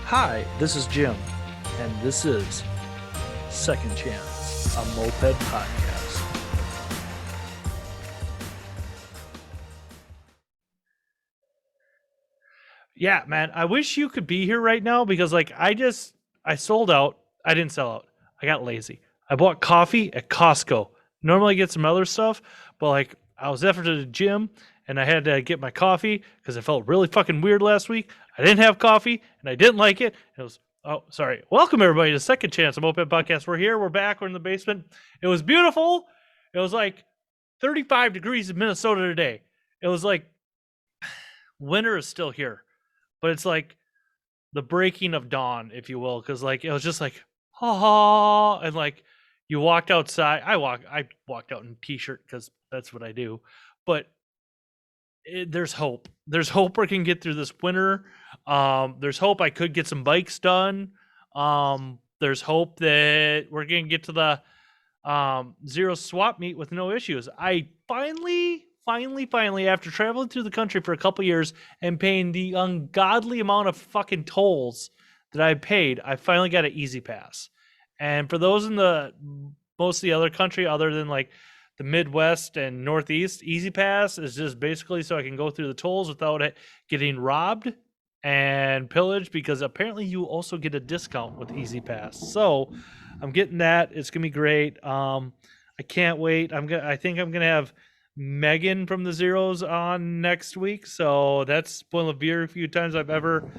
Hi, this is Jim, and this is Second Chance, a moped podcast. Yeah, man, I wish you could be here right now because, I sold out. I didn't sell out. I got lazy. I bought coffee at Costco. Normally, I get some other stuff, but I was after the gym and I had to get my coffee because it felt really fucking weird last week. I didn't have coffee and I didn't like it. It was sorry. Welcome everybody to Second Chance, a moped podcast. We're here. We're back. We're in the basement. It was beautiful. It was like 35 degrees in Minnesota today. It was like winter is still here, but it's like the breaking of dawn, if you will, because it was just like ha ha, and you walked outside. I walked out in a t-shirt because that's what I do, but there's hope. There's hope we can get through this winter. There's hope I could get some bikes done. There's hope that we're gonna get to the zero swap meet with no issues. I finally, after traveling through the country for a couple years and paying the ungodly amount of fucking tolls that I paid, I finally got an easy pass. And for those in the most of the other country, other than the Midwest and Northeast, easy pass is just basically so I can go through the tolls without it getting robbed and pillaged, because apparently you also get a discount with easy pass. So I'm getting that. It's gonna be great. I can't wait. I think I'm gonna have Megan from the Zeros on next week. So that's spoiled the beer a few times I've ever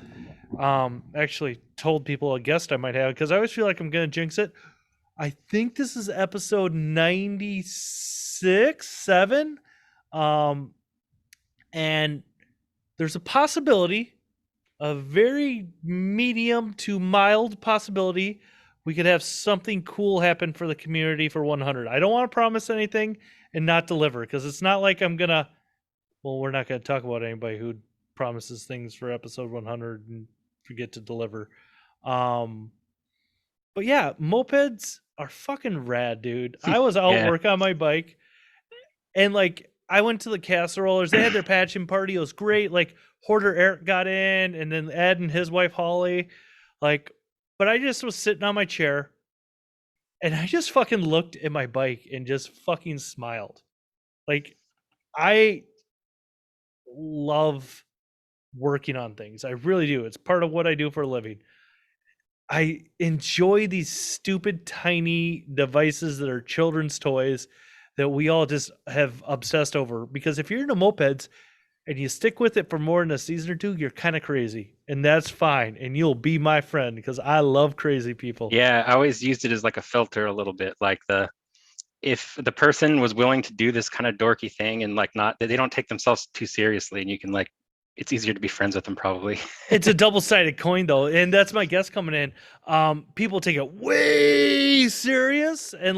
actually told people a guest I might have, because I always feel like I'm gonna jinx it. I think this is episode 96, 7. And there's a possibility, a very medium to mild possibility, we could have something cool happen for the community for 100. I don't want to promise anything and not deliver, because it's not like I'm gonna. Well, we're not gonna talk about anybody who promises things for episode 100 and forget to deliver. But yeah, mopeds are fucking rad, dude. I was out Yeah. working on my bike, and I went to the casserollers. They had their patching party. It was great. Hoarder Eric got in, and then Ed and his wife Holly. Like, but I just was sitting on my chair, and I just fucking looked at my bike and just fucking smiled. Like, I love working on things. I really do. It's part of what I do for a living. I enjoy these stupid tiny devices that are children's toys that we all just have obsessed over. Because if you're into mopeds and you stick with it for more than a season or two, you're kind of crazy. And that's fine. And you'll be my friend, because I love crazy people. Yeah, I always used it as like a filter a little bit. Like if the person was willing to do this kind of dorky thing and like not they don't take themselves too seriously, and you can it's easier to be friends with them probably. It's a double-sided coin, though, and that's my guess coming in. People take it way serious, and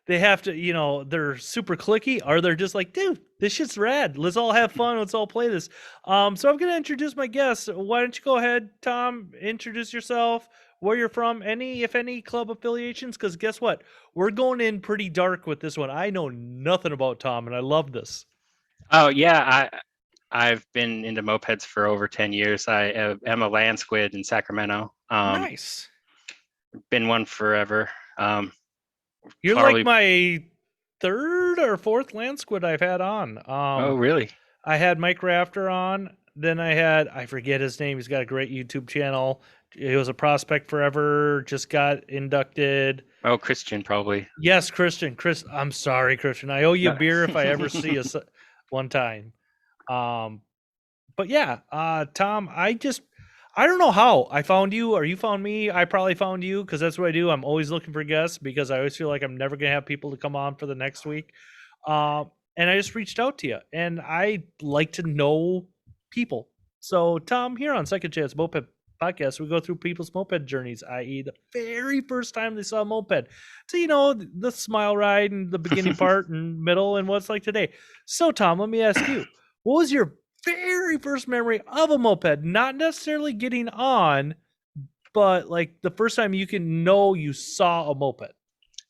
they have to, they're super clicky, or they're just like, dude, this shit's rad. Let's all have fun. Let's all play this. So I'm gonna introduce my guests. Why don't you go ahead, Tom? Introduce yourself, where you're from, if any club affiliations. Because guess what, we're going in pretty dark with this one. I know nothing about Tom, and I love this. Oh yeah, I've been into mopeds for over 10 years. I am a Landsquid in Sacramento. Nice. Been one forever. You're like Probably. my third or fourth land squid I've had on. Oh really? I had Mike Rafter on. Then I forget his name. He's got a great YouTube channel. He was a prospect forever. Just got inducted. Oh, Christian probably. Yes, Christian. I'm sorry, Christian. I owe you a No. beer if I ever see you one time. Um, but yeah, Tom, I don't know how I found you or you found me. I probably found you because that's what I do. I'm always looking for guests because I always feel like I'm never going to have people to come on for the next week. And I just reached out to you, and I like to know people. So, Tom, here on Second Chance Moped Podcast, we go through people's moped journeys, i.e., the very first time they saw a moped. So, the smile ride and the beginning part and middle and what's like today. So, Tom, let me ask you, what was your very first memory of a moped? Not necessarily getting on, but the first time you can know you saw a moped.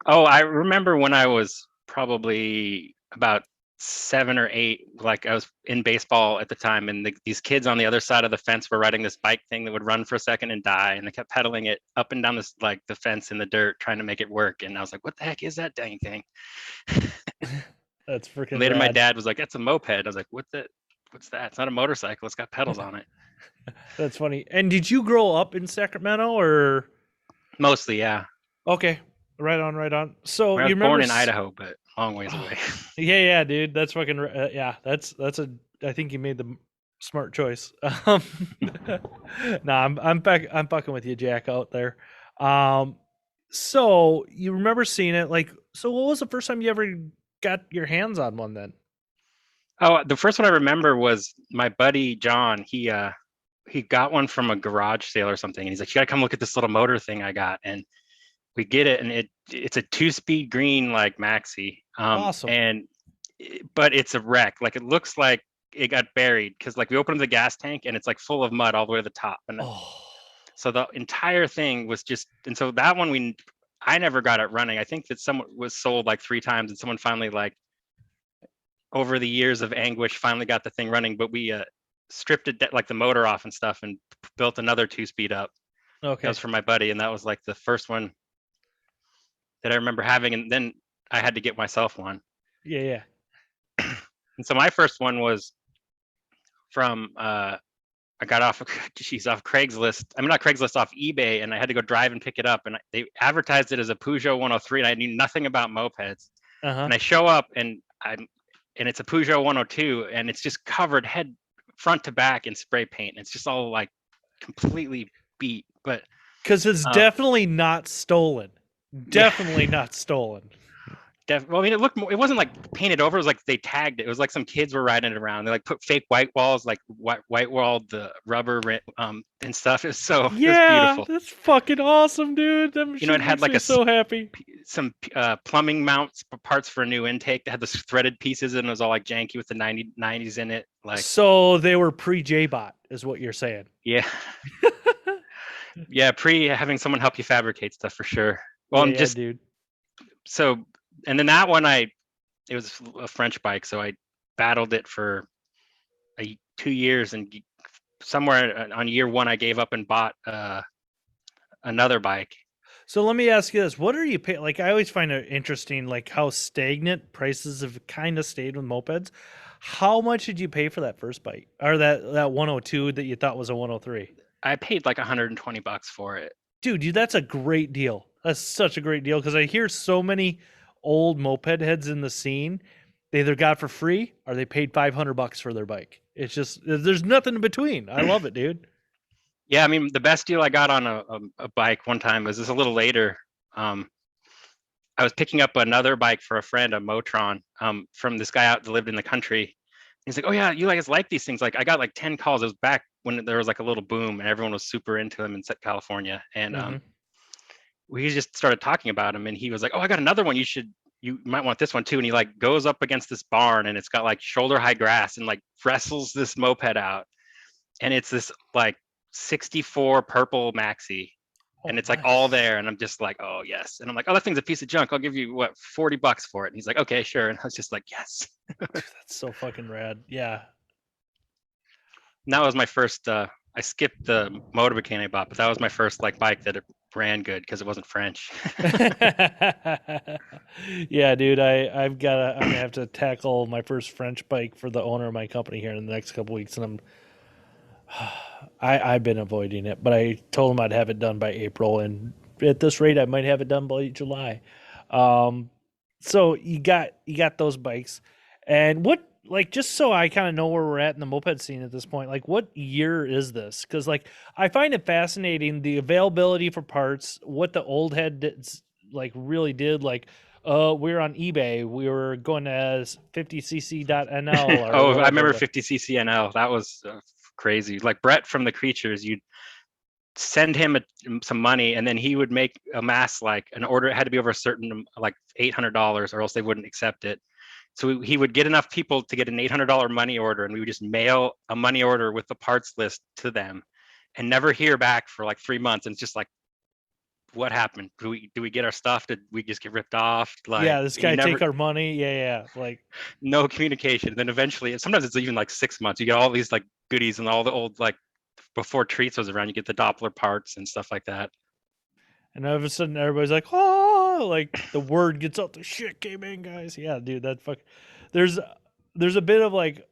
Oh, I remember when I was probably about 7 or 8. Like I was in baseball at the time, and these kids on the other side of the fence were riding this bike thing that would run for a second and die, and they kept pedaling it up and down this like the fence in the dirt trying to make it work. And I was like, what the heck is that dang thing? That's freaking Later my rad. dad was like, that's a moped. I was like, what's that? It's not a motorcycle, it's got pedals on it. That's funny. And did you grow up in Sacramento or? Mostly, yeah. Okay, right on, right on. So I you was remember? born in Idaho, but long ways away. Yeah, yeah, dude. That's fucking. Yeah, that's a. I think you made the smart choice. Nah, I'm fucking with you, Jack, out there. Um, so you remember seeing it? Like, so what was the first time you ever got your hands on one? Then. Oh, the first one I remember was my buddy John. He got one from a garage sale or something, and he's like, "You gotta come look at this little motor thing I got." And we get it, and it's a 2-speed green like maxi, Awesome. but it's a wreck. Like it looks like it got buried because like we opened the gas tank and it's like full of mud all the way to the top, and Oh, so the entire thing was just. And so that one I never got it running. I think that someone was sold like 3 times, and someone finally like over the years of anguish finally got the thing running. But we stripped it like the motor off and stuff and built another 2-speed up. That okay. was for my buddy, and that was like the first one that I remember having. And then I had to get myself one. Yeah, yeah. And so my first one was from I got off off Craigslist. I mean, not Craigslist, off eBay, and I had to go drive and pick it up. And they advertised it as a Peugeot 103, and I knew nothing about mopeds. Uh huh. And I show up, and it's a Peugeot 102, and it's just covered head front to back in spray paint. It's just all like completely beat. But Because it's definitely not stolen. Definitely not stolen. well, I mean, it wasn't like painted over. It was like they tagged it. It was like some kids were riding it around. They like put fake white walls, like white walled the rubber, and stuff. It was Yeah, beautiful. that's fucking awesome, dude. That You know, machine it had makes like me so happy. some plumbing mounts parts for a new intake that had the threaded pieces, and it was all like janky with the 90s in it. Like, So they were pre JBot, is what you're saying. yeah, yeah, pre having someone help you fabricate stuff for sure. Well, Yeah, and yeah, just dude. so, and then that one it was a French bike, so I battled it for 2 years, and somewhere on year 1 I gave up and bought another bike. So let me ask you this: what are you paying? Like, I always find it interesting, like how stagnant prices have kind of stayed with mopeds. How much did you pay for that first bike, or that 102 that you thought was a 103? I paid like $120 for it. Dude, that's a great deal. That's such a great deal because I hear so many old moped heads in the scene. They either got for free or they paid $500 for their bike. It's just there's nothing in between. I love it, dude. Yeah, I mean, the best deal I got on a bike one time was this a little later. I was picking up another bike for a friend, a Motron, from this guy out that lived in the country. He's like, "Oh yeah, you guys like these things?" Like, I got like 10 calls. It was back when there was like a little boom and everyone was super into them in California. And Mm-hmm. we just started talking about him, and he was like, "Oh, I got another one. You might want this one too." And he like goes up against this barn, and it's got like shoulder high grass, and like wrestles this moped out. And it's this like 64 purple maxi, Oh, and it's like all nice. there. And I'm just like, "Oh yes." And I'm like, "Oh, that thing's a piece of junk. I'll give you what, $40 for it." And he's like, "Okay, sure." And I was just like, "Yes." Dude, that's so fucking rad. Yeah. And that was my first I skipped the motorbike I bought, but that was my first like bike that it ran good because it wasn't French. Yeah, dude. I'm gonna have to tackle my first French bike for the owner of my company here in the next couple weeks, and I've been avoiding it, but I told him I'd have it done by April, and at this rate, I might have it done by July. Um, so you got those bikes, and what, like, just so I kind of know where we're at in the moped scene at this point, like what year is this? Because like I find it fascinating the availability for parts, what the old head like really did, like. We're on eBay. We were going as 50cc.nl or Oh, I whatever remember it was. 50cc NL. That was crazy. Like Brett from the Creatures, you'd send him some money, and then he would make amass like an order. It had to be over a certain like $800, or else they wouldn't accept it. So he would get enough people to get an $800 money order, and we would just mail a money order with the parts list to them, and never hear back for like 3 months. And it's just like what happened? Do we get our stuff? Did we just get ripped off? Like Yeah, this you guy never, take our money. Yeah, yeah. Like, no communication. Then eventually, sometimes it's even like 6 months. You get all these like goodies and all the old like before Treats was around. You get the Doppler parts and stuff like that. and all of a sudden everybody's like, oh, like the word gets out. The shit came in, guys. Yeah, dude, that fuck. There's there's a bit of like,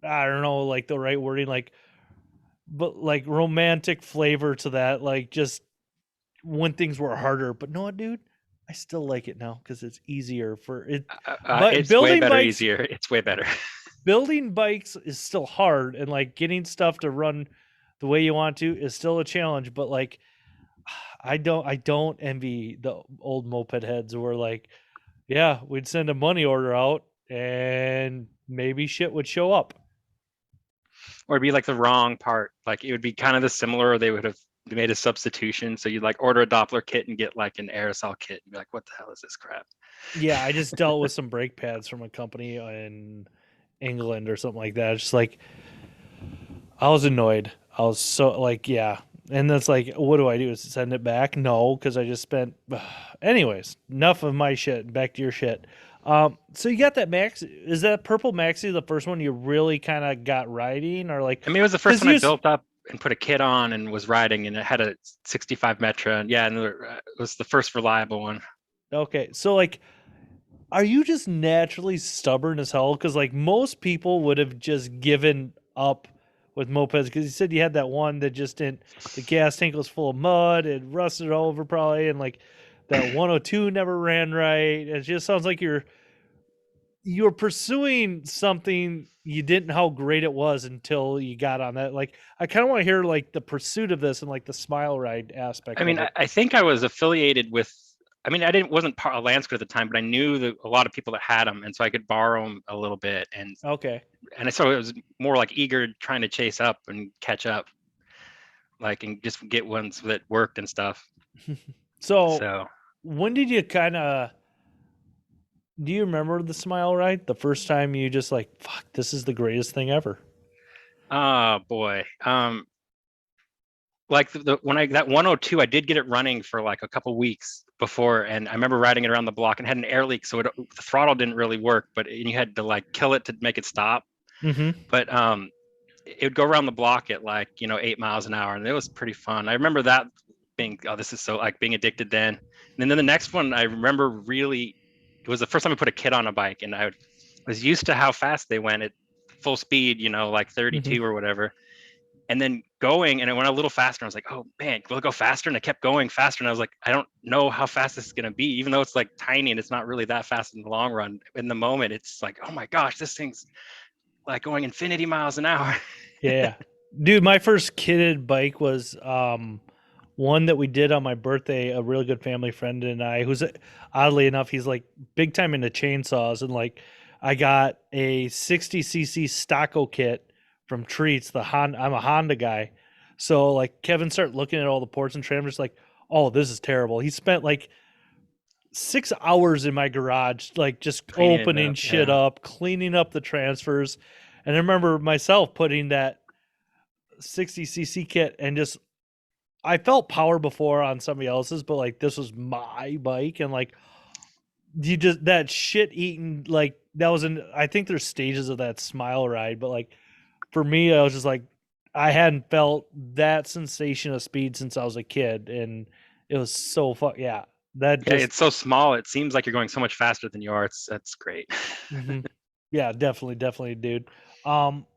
I don't know, like the right wording, like, but like romantic flavor to that. Like just when things were harder. But no, dude, I still like it now because it's easier for it. But It's way better, easier. It's way better. building bikes is still hard, and like getting stuff to run the way you want to is still a challenge. But like, I don't envy the old moped heads who were like, yeah, we'd send a money order out and maybe shit would show up. Or it'd be like the wrong part. Like it would be kind of the similar, or they would have made a substitution. So you'd like order a Doppler kit and get like an aerosol kit and be like, what the hell is this crap? Yeah, I just dealt with some brake pads from a company in England or something like that. It's just like I was annoyed. I was so like, yeah. And that's like, what do I do? Send it back? No, because I just spent. Anyways, enough of my shit. Back to your shit. So you got that max? Is that purple maxi the first one you really kind of got riding, or like? I mean, it was the first Because one I you. built up and put a kit on and was riding, and it had a 65 Metra. And yeah, and it was the first reliable one. Okay, so like, are you just naturally stubborn as hell? Because like most people would have just given up with mopeds. Because you said you had that one that just didn't. The gas tank was full of mud. It rusted over probably, and like that 102 never ran right. It just sounds like you're pursuing something you didn't know how great it was until you got on that. Like I kind of want to hear like the pursuit of this and like the smile ride aspect I of mean, it. I think I was affiliated with. I mean, I didn't wasn't part of Landsquid at the time, but I knew that a lot of people that had them, and so I could borrow them a little bit, Okay. and so it was more like eager trying to chase up and catch up, like and just get ones that worked and stuff. So So, when did you kind of do you remember the smile ride? The first time you just like, fuck, this is the greatest thing ever. oh boy, like when I that 102, I did get it running for like a couple weeks before, and I remember riding it around the block and had an air leak, so the throttle didn't really work, but you had to like kill it to make it stop. Mm-hmm. But it would go around the block at like 8 miles an hour, and it was pretty fun. I remember that being, oh, this is so like being addicted then. And then the next one I remember really, it was the first time I put a kit on a bike, and I was used to how fast they went at full speed, like 32 Mm-hmm. or whatever. And then going, and it went a little faster. I was like, oh man, will it go faster? And it kept going faster. And I was like, I don't know how fast this is going to be, even though it's like tiny and it's not really that fast in the long run. In the moment, it's like, oh my gosh, this thing's like going infinity miles an hour. Yeah. Dude, my first kitted bike was one that we did on my birthday. A really good family friend and I, who's oddly enough, he's like big time into chainsaws. And like, I got a 60cc Stocko kit from Treats. I'm a Honda guy. So like, Kevin started looking at all the ports and transfers, like, oh, this is terrible. He spent like 6 hours in my garage, like just Cleaning it opening up. shit Yeah. up, cleaning up the transfers. And I remember myself putting that 60cc kit and just I felt power before on somebody else's, but like this was my bike and like you just that shit eating like that was in I think there's stages of that smile ride, but like for me I was just like I hadn't felt that sensation of speed since I was a kid and it was so fun. Yeah, that Yeah, just it's so small. It seems like you're going so much faster than you are. That's great. mhm. Yeah, definitely, dude.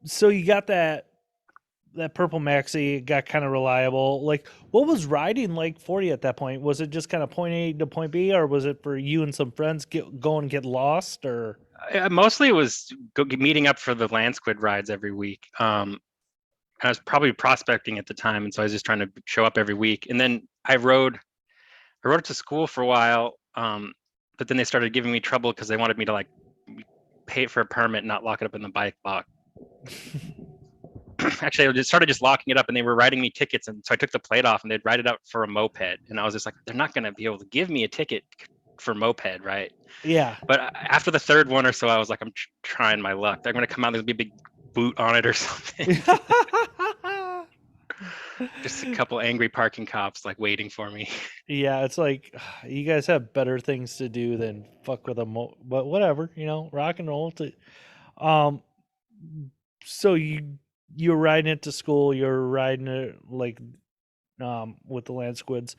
So you got that purple maxi got kind of reliable. Like, what was riding like for you at that point? Was it just kind of point A to point B, or was it for you and some friends go and get lost? Or Mostly it was meeting up for the Landsquid rides every week. I was probably prospecting at the time, and so I was just trying to show up every week. And then I rode it to school for a while, but then they started giving me trouble because they wanted me to like pay for a permit and not lock it up in the bike lock. Actually, I just started just locking it up, and they were writing me tickets, and so I took the plate off, and they'd write it out for a moped, and I was just like, they're not going to be able to give me a ticket for moped, right? yeah, But after the third one or so, I was like, I'm trying my luck. They're going to come out, there's going to be a big boot on it or something. Just a couple angry parking cops like waiting for me. Yeah, it's like you guys have better things to do than fuck with but whatever, rock and roll. Um, so you're riding it to school. You're riding it like with the Landsquids.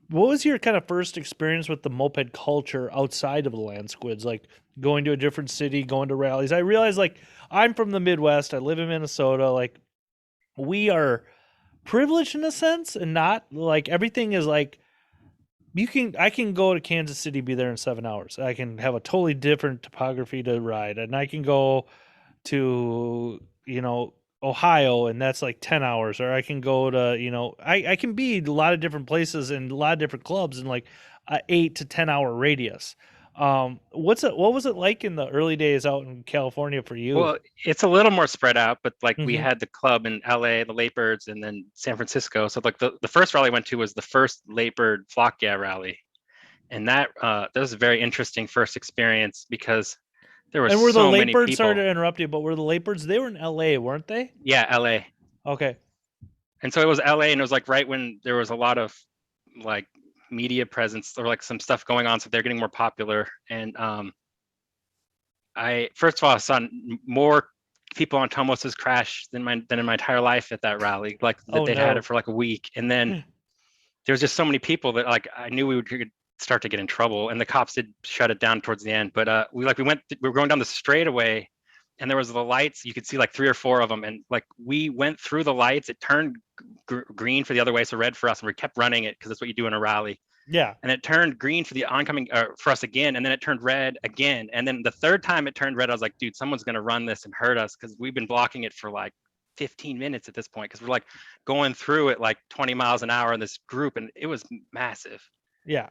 What was your kind of first experience with the moped culture outside of the Landsquids? Like going to a different city, going to rallies. I realize like I'm from the Midwest. I live in Minnesota. Like we are privileged in a sense, and not like everything is like I can go to Kansas City, be there in 7 hours. I can have a totally different topography to ride, and I can go to Ohio, and that's like 10 hours, or I can go to I can be a lot of different places and a lot of different clubs in like a 8 to 10 hour radius. What was it like in the early days out in California for you? Well, it's a little more spread out, but like we Hmm. had the club in LA, the Late Birds, and then San Francisco. So like the first rally I went to was the first Late Bird Flock Yeah rally. And that was a very interesting first experience because there were And were the so late many birds, sorry people. to interrupt you, but were the late birds, they were in LA, weren't they? Yeah, LA. Okay. And so it was LA, and it was like right when there was a lot of like media presence or like some stuff going on, so they're getting more popular. And I first of all I saw more people on Tomos's crash than in my entire life at that rally. Like that Oh they'd had no. it for like a week, and then there was just so many people that like I knew we could start to get in trouble, and the cops did shut it down towards the end. But we were going down the straightaway, and there was the lights. You could see like 3 or 4 of them, and like we went through the lights. It turned green for the other way, so red for us, and we kept running it because that's what you do in a rally. Yeah. And it turned green for the oncoming for us again, and then it turned red again. And then the third time it turned red, I was like, dude, someone's gonna run this and hurt us because we've been blocking it for like 15 minutes at this point because we're like going through it like 20 miles an hour in this group, and it was massive. Yeah.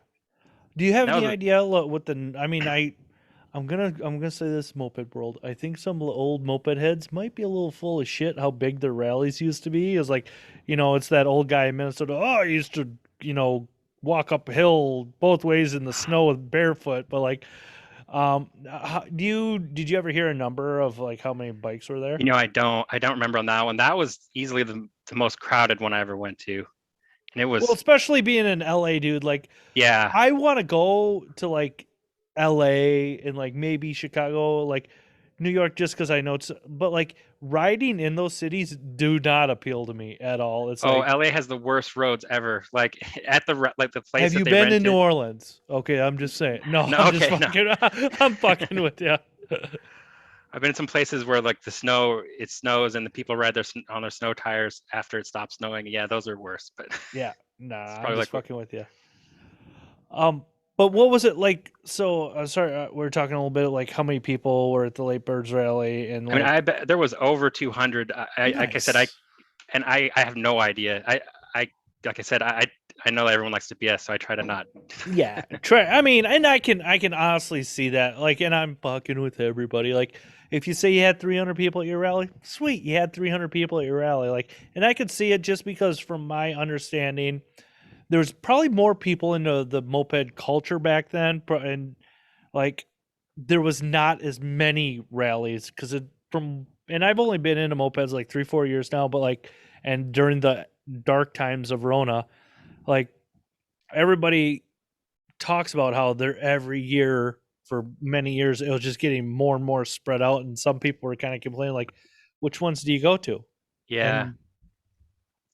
Do you have And that any was idea what the I mean, I'm gonna say this, moped world. I think some old moped heads might be a little full of shit how big their rallies used to be. Is like, it's that old guy in Minnesota. Oh, I used to, walk up a hill both ways in the snow with barefoot. But like, did you ever hear a number of like how many bikes were there? I don't remember on that one. That was easily the most crowded one I ever went to, and it Well, was especially being in LA, dude. Like, yeah. I want to go to like LA and like maybe Chicago, like New York, just because I know but like riding in those cities do not appeal to me at all. It's Oh, like, LA has the worst roads ever. Like at the place have that you they been to New rented. Orleans? Okay, I'm just saying. No, No, I'm just okay, no. fucking, I'm fucking with you. I've been in some places where like it snows and the people ride on their snow tires after it stops snowing. Yeah, those are worse, but Yeah, nah, it's I'm probably just like what. fucking with you. Um, but what was it like? So, sorry, we are talking a little bit like how many people were at the Late Birds rally and I mean, like, I bet there was over 200. Like I said, nice. I have no idea. I like I said, I know everyone likes to BS, so I try to not. Yeah, try. I mean, and I can honestly see that. Like, and I'm fucking with everybody. Like, if you say you had 300 people at your rally, sweet, you had 300 people at your rally. Like, and I could see it just because, from my understanding, there was probably more people into the moped culture back then, and like, there was not as many rallies because and I've only been into mopeds like 3-4 years now, but like, and during the dark times of Rona, like everybody talks about how they're every year for many years it was just getting more and more spread out, and some people were kind of complaining like, which ones do you go to? Yeah, And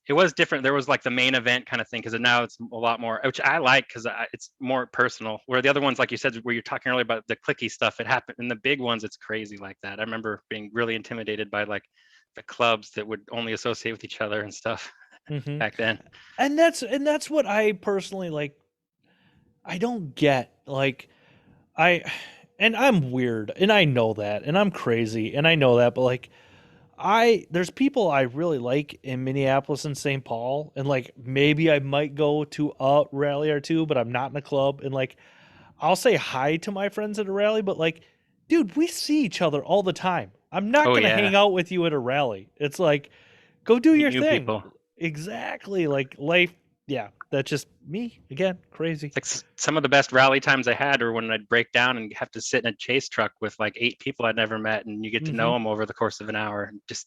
it was different. There was like the main event kind of thing because now it's a lot more, which I like because it's more personal. Where the other ones, like you said, where you're talking earlier about the clicky stuff, it happened. In the big ones, it's crazy like that. I remember being really intimidated by like the clubs that would only associate with each other and stuff mhm. back then. And that's what I personally like. I don't get like, I and I'm weird and I know that, and I'm crazy and I know that, but like, there's people I really like in Minneapolis and St. Paul, and like maybe I might go to a rally or two, but I'm not in a club, and like I'll say hi to my friends at a rally, but like, dude, we see each other all the time. I'm not Oh gonna yeah, hang out with you at a rally. It's like, go do meet your new thing. people. Exactly. Like life. Yeah, that's just me again. Crazy. Like some of the best rally times I had are when I'd break down and have to sit in a chase truck with like 8 people I'd never met, and you get to Hmm. know them over the course of an hour and just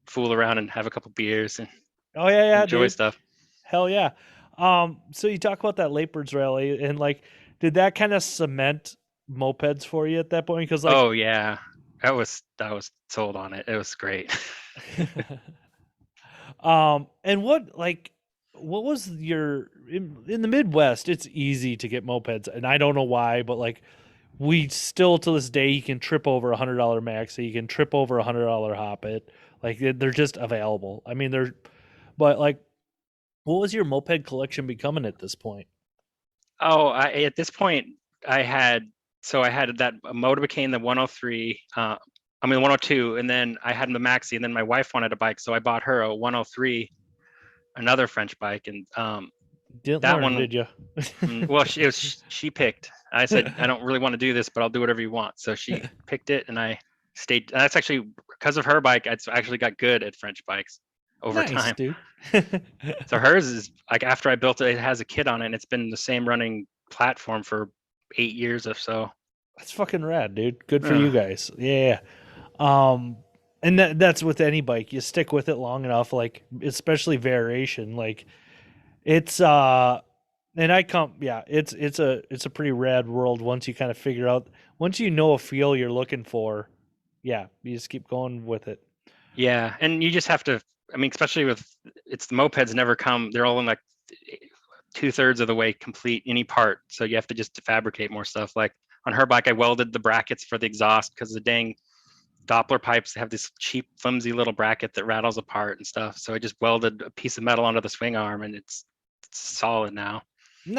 fool around and have a couple beers. And Oh yeah, yeah, enjoy dude. stuff. Hell yeah. So you talk about that Late Birds rally, and like, did that kind of cement mopeds for you at that point? Because like, Oh yeah, I was sold on it. It was great. and what was your in the Midwest? It's easy to get mopeds, and I don't know why, but like, we still to this day you can trip over $100 maxi, you can trip over $100 hop it. Like they're just available. I mean, they're but like, what was your moped collection becoming at this point? Oh, at this point, I had I had that motor became the 103. I mean 102, and then I had the maxi, and then my wife wanted a bike, so I bought her a 103, another French bike, and Didn't that learn, one. did you? Well, she picked. I said I don't really want to do this, but I'll do whatever you want. So she picked it, and I stayed. That's actually because of her bike. I actually got good at French bikes over Nice, time. dude. So hers is like after I built it, it has a kit on it, and it's been the same running platform for 8 years or so. That's fucking rad, dude. Good for you Ugh. guys. Yeah. Um and that's with any bike. You stick with it long enough, like especially variation. Like it's and I come yeah, it's a pretty rad world once you kind of figure out once you know a feel you're looking for. Yeah, you just keep going with it. Yeah, and you just have to. I mean, especially with it's the mopeds never come. They're all in like 2/3 of the way complete any part. So you have to just fabricate more stuff. Like on her bike, I welded the brackets for the exhaust because the dang Doppler pipes have this cheap, flimsy little bracket that rattles apart and stuff. So I just welded a piece of metal onto the swing arm, and it's solid now.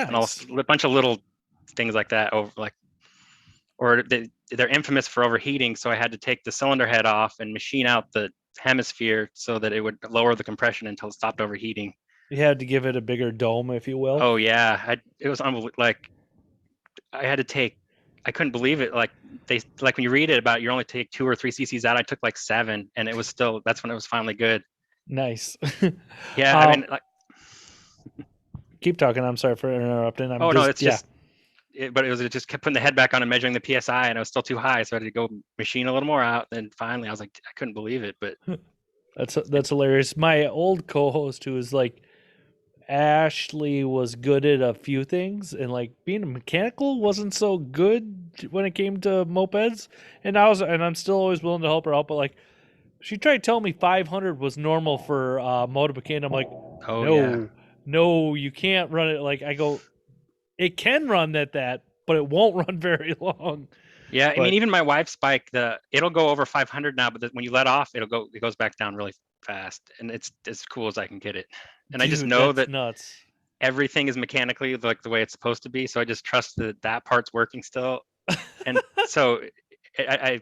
And Nice. also a bunch of little things like that over like or they're infamous for overheating. So I had to take the cylinder head off and machine out the hemisphere so that it would lower the compression until it stopped overheating. You had to give it a bigger dome, if you will. Oh yeah, it was like I had to take. I couldn't believe it. Like like when you read it about you only take 2 or 3 cc's out. I took like 7, and it was still. That's when it was finally good. Nice. Yeah, I um mean, like, Keep talking. I'm sorry for interrupting. I'm oh no, just it's yeah. just. But it just kept putting the head back on and measuring the psi, and I was still too high, so I had to go machine a little more out. And finally, I was like, I couldn't believe it. But That's hilarious. My old co-host who was like Ashley was good at a few things and like being a mechanical wasn't so good when it came to mopeds. And I'm still always willing to help her out, but like she tried telling me 500 was normal for motorbike. I'm like, oh yeah, no, no, you can't run it. Like I go, it can run at that, but it won't run very long. yeah. I mean, But even my wife's bike, it'll go over 500 now, but when you let off, it goes back down really fast, and it's as cool as I can get it. And I just dude, know that's that nuts. everything is mechanically like the way it's supposed to be. So I just trust that that part's working still. And so I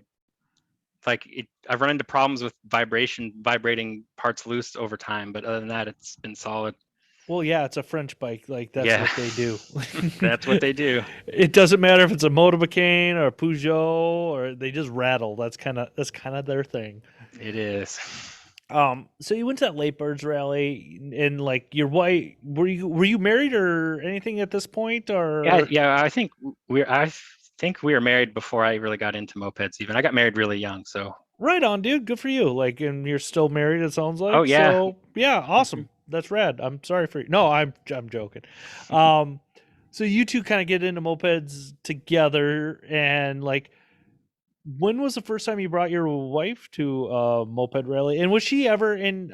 like it, I've run into problems with vibrating parts loose over time, but other than that, it's been solid. Well, yeah, it's a French bike. Like that's Yeah, what they do. that's what they do. It doesn't matter if it's a motorbike or a Peugeot or they just rattle. That's kind of their thing. It is. So you went to that late birds rally and like your wife were you married or anything at this point Yeah, or yeah. I think we were married before I really got into mopeds. Even I got married really young, so right on, dude? Good for you. Like, and you're still married. It sounds oh like yeah. so. Yeah, awesome. That's rad. I'm sorry for you. No, I'm joking. Um, so you two kind of get into mopeds together and like when was the first time you brought your wife to a moped rally? And was she ever in?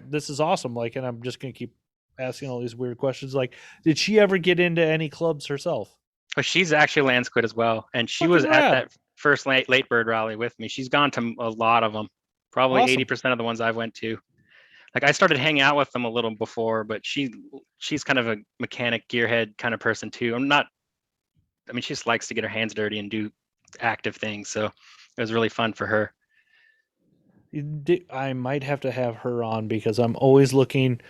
This is awesome. Like, and I'm just gonna keep asking all these weird questions. Like, did she ever get into any clubs herself? Well, she's actually Landsquid as well, and she was Fucking at rad. that first late bird rally with me. She's gone to a lot of them, probably Awesome. 80% of the ones I went to. Like I started hanging out with them a little before, but she's kind of a mechanic gearhead kind of person too. I'm not. I mean, she just likes to get her hands dirty and do active things, so it was really fun for her. I might have to have her on because I'm always looking.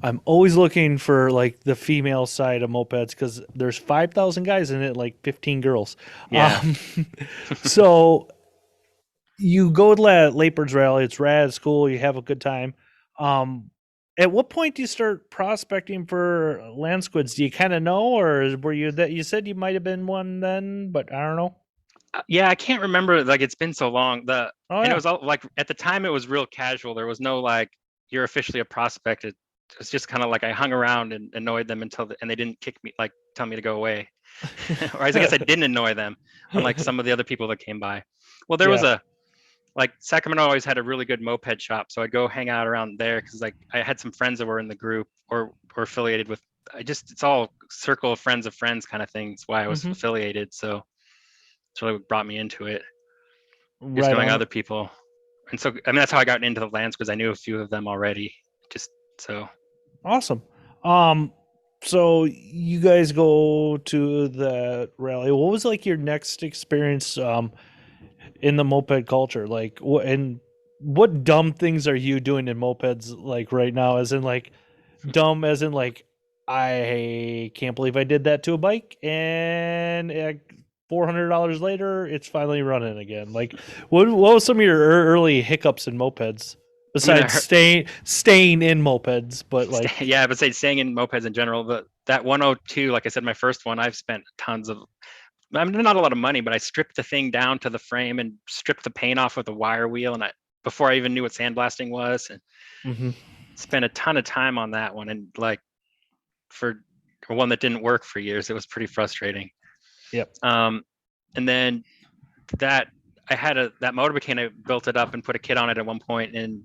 I'm always looking for like the female side of mopeds because there's 5,000 guys in it, like 15 girls. Yeah. Um, so you go to that late birds rally. It's rad. It's cool. You have a good time. Um, at what point do you start prospecting for Landsquids? Do you kind of know, or were you that you said you might have been one then, but I don't know. Yeah, I can't remember. Like it's been so long. Oh And it yeah, was all like at the time it was real casual. There was no like you're officially a prospect. It's just kind of like I hung around and annoyed them and they didn't kick me, like tell me to go away. Or I guess I didn't annoy them, unlike some of the other people that came by. Well, there was Yeah. like Sacramento always had a really good moped shop, so I'd go hang out around there because like I had some friends that were in the group or affiliated with. It's all circle of friends kind of thing. That's why I was Hmm. affiliated. So it's really what brought me into it. Just Right knowing on. other people, and so I mean that's how I got into the Landsquids. I knew a few of them already. Just so Awesome. Um, so you guys go to the rally. What was like your next experience in the moped culture? Like what and what dumb things are you doing in mopeds like right now? As in like dumb as in like I can't believe I did that to a bike and $400 later it's finally running again. Like what was some of your early hiccups in mopeds I mean, besides staying in mopeds, but like yeah, but say staying in mopeds in general. But that 102, like I said, my first one, I've spent tons of. I mean, not a lot of money, but I stripped the thing down to the frame and stripped the paint off with a wire wheel, and I before I even knew what sandblasting was, and mhm. spent a ton of time on that one. And like for one that didn't work for years, it was pretty frustrating. Yep. Um, and then that I had that motorbike, I built it up and put a kit on it at one point, and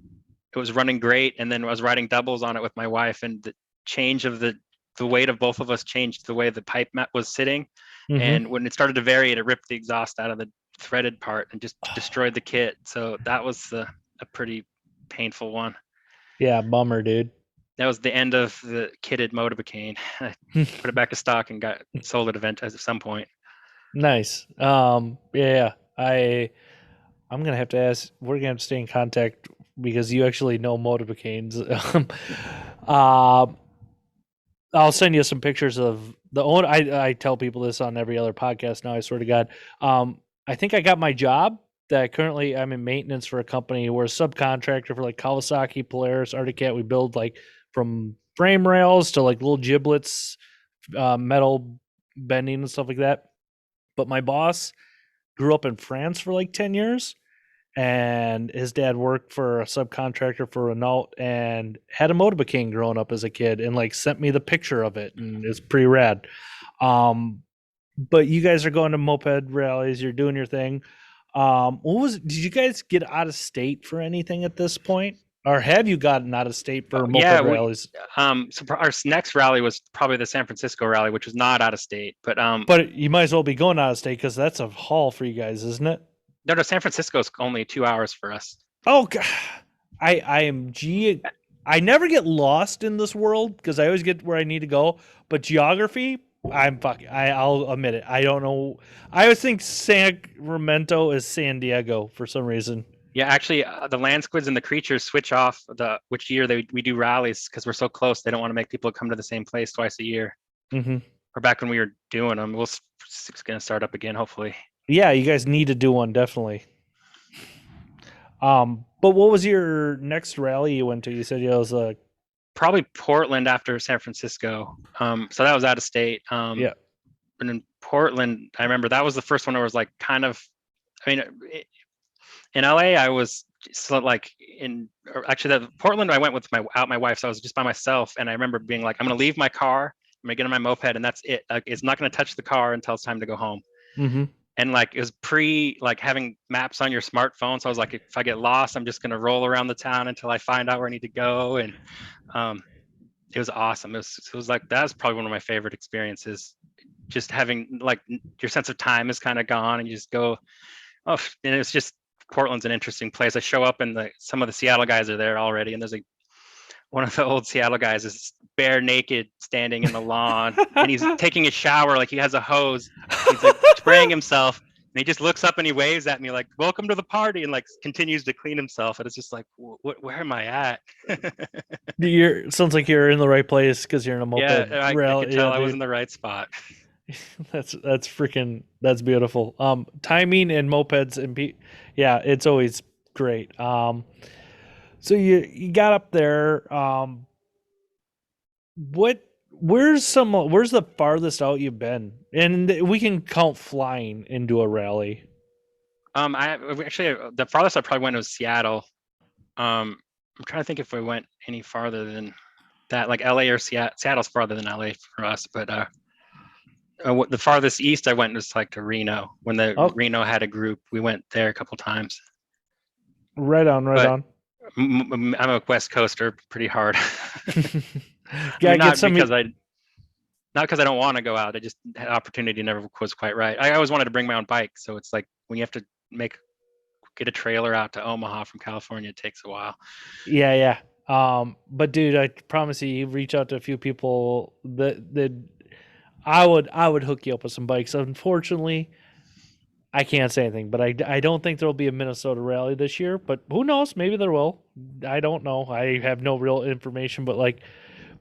it was running great. And then I was riding doubles on it with my wife, and the change of the weight of both of us changed the way the pipe mat was sitting. Mhm. And when it started to vary, it ripped the exhaust out of the threaded part and just destroyed the kit. So that was a pretty painful one. Yeah, bummer, dude. That was the end of the kitted motorbike. I put it back to stock and got sold at some point. Nice. Yeah, I'm gonna have to ask. We're gonna have to stay in contact because you actually know motorbicanes. uh, I'll send you some pictures of the owner. I tell people this on every other podcast now. I swear to God. I think I got my job. That currently I'm in maintenance for a company. We're a subcontractor for like Kawasaki, Polaris, Arctic Cat. We build like from frame rails to like little giblets, metal bending and stuff like that. But my boss grew up in France for like 10 years and his dad worked for a subcontractor for Renault and had a motorbike growing up as a kid and like sent me the picture of it and it's pretty rad. Um, but you guys are going to moped rallies, you're doing your thing. Did you guys get out of state for anything at this point? Or have you gotten out of state for Yeah, moped rallies? so our next rally was probably the San Francisco rally, which was not out of state, but But you might as well be going out of state because that's a haul for you guys, isn't it? no, San Francisco is only 2 hours for us. Oh, I am I never get lost in this world because I always get where I need to go. But geography, I'm fucking. I'll admit it. I don't know. I always think Sacramento is San Diego for some reason. Yeah, actually, the Landsquids and the Creatures switch off which year we do rallies because we're so close. They don't want to make people come to the same place twice a year. Hmm. Or back when we were doing them, it's going to start up again, hopefully. Yeah, you guys need to do one definitely. But what was your next rally you went to? You said it was a Probably Portland after San Francisco. So that was out of state. yeah. And in Portland, I remember that was the first one where it was like kind of, I mean, in LA, I was just like actually that Portland, I went with my wife, so I was just by myself, and I remember being like, I'm gonna leave my car, I'm gonna get on my moped, and that's it. Like, it's not gonna touch the car until it's time to go home. Mm-hmm. And like it was pre like having maps on your smartphone, so I was like, if I get lost, I'm just gonna roll around the town until I find out where I need to go, and um, it was awesome. It was like that was probably one of my favorite experiences. Just having like your sense of time is kind of gone, and you just go, oh, and it's just Portland's an interesting place. I show up and some of the Seattle guys are there already, and there's one of the old Seattle guys is bare naked standing in the lawn, and he's taking a shower like he has a hose. He's like spraying himself, and he just looks up and he waves at me like, "Welcome to the party," and like continues to clean himself. And it's just like, where am I at? You're sounds like you're in the right place because you're in a moped Yeah, I could rally. tell Yeah, I was in dude. the right spot. That's freaking that's beautiful. Timing and mopeds and yeah, it's always great. So you got up there. What where's the farthest out you've been? And we can count flying into a rally. I actually the farthest I probably went was Seattle. Um, I'm trying to think if we went any farther than that, like LA or Seattle's farther than LA for us, but the farthest east I went was like to Reno. When the Oh, Reno had a group, we went there a couple times. right on, right But on. I'm a West Coaster pretty hard. I Yeah, mean, get some. not because I don't want to go out. I just the opportunity never was quite right. I always wanted to bring my own bike, so it's like when you have to make get a trailer out to Omaha from California, it takes a while. Yeah, yeah. But dude, I promise you reach out to a few people that I would hook you up with some bikes. Unfortunately, I can't say anything, but I don't think there'll be a Minnesota rally this year. But who knows? Maybe there will. I don't know. I have no real information, but like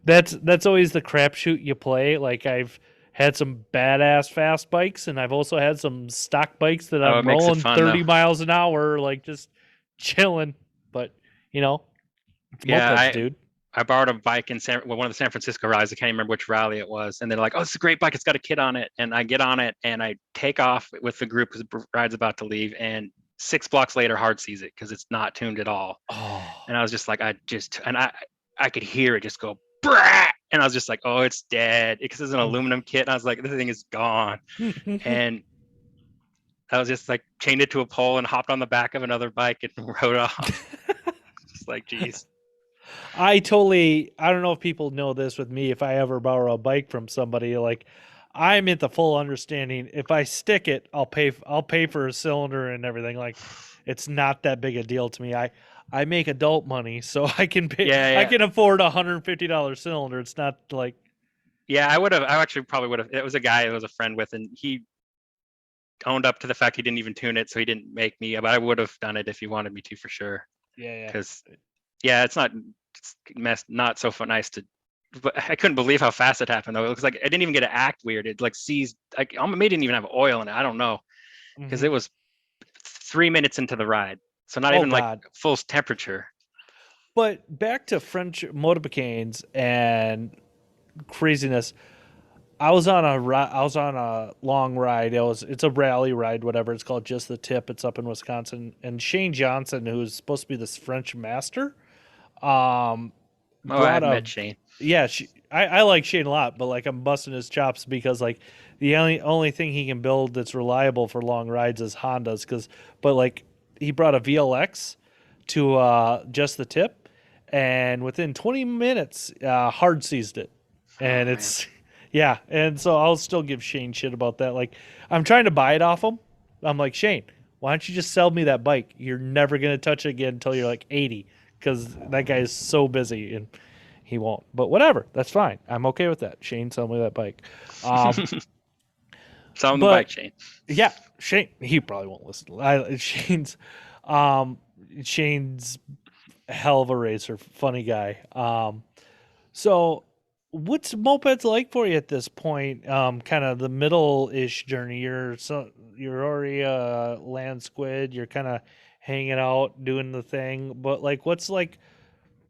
that's always the crapshoot you play. Like I've had some badass fast bikes, and I've also had some stock bikes that Oh, I'm it makes it rolling fun though. 30 miles an hour, like just chilling. But you know, it's Yeah, mopeds, dude. I borrowed a bike in one of the San Francisco rallies. I can't remember which rally it was, and they're like, "Oh, it's a great bike. It's got a kid on it." And I get on it and I take off with the group because the ride's about to leave. And 6 blocks later, hard sees it because it's not tuned at all. Oh. And I was just like, I could hear it just go, Brah! And I was just like, "Oh, it's dead," because it's an aluminum kit. And I was like, "This thing is gone." And I was just like chained it to a pole and hopped on the back of another bike and rode off. Just like, geez. I don't know if people know this with me. If I ever borrow a bike from somebody, like I'm at the full understanding. If I stick it, I'll pay for a cylinder and everything. Like it's not that big a deal to me. I make adult money, so I can pay. Yeah, I yeah. can afford $150 cylinder. It's not like Yeah, I would have. I actually probably would have. It was a guy I was a friend with, and he owned up to the fact he didn't even tune it, so he didn't make me. But I would have done it if he wanted me to for sure. yeah, Because yeah, not so fun, nice to. But I couldn't believe how fast it happened though. It looks like I didn't even get to act weird. It like seized. Like maybe didn't even have oil in it. I don't know yeah. because it was 3 minutes into the ride, so not Oh even like God. full temperature. But back to French motorbicanes and craziness. I was on a long ride. It's a rally ride, whatever it's called, just the tip. It's up in Wisconsin, and Shane Johnson, who's supposed to be this French master, um, Oh, brought I've a met Shane. yeah. I like Shane a lot, but like I'm busting his chops because like the only thing he can build that's reliable for long rides is Hondas. But like he brought a VLX to just the tip, and within 20 minutes, hard seized it, Oh and man. it's yeah. And so I'll still give Shane shit about that. Like I'm trying to buy it off him. I'm like Shane, why don't you just sell me that bike? You're never gonna touch it again until you're like 80, because that guy is so busy and he won't. But whatever, that's fine. I'm okay with that. Shane, sell me that bike. Um, Saw on the bike, but Shane. yeah, Shane, he probably won't listen. Um, Shane's a hell of a racer, funny guy. So what's mopeds like for you at this point? Kind of the middle-ish journey. You're already a Landsquid. You're kind of hanging out, doing the thing. But like, what's like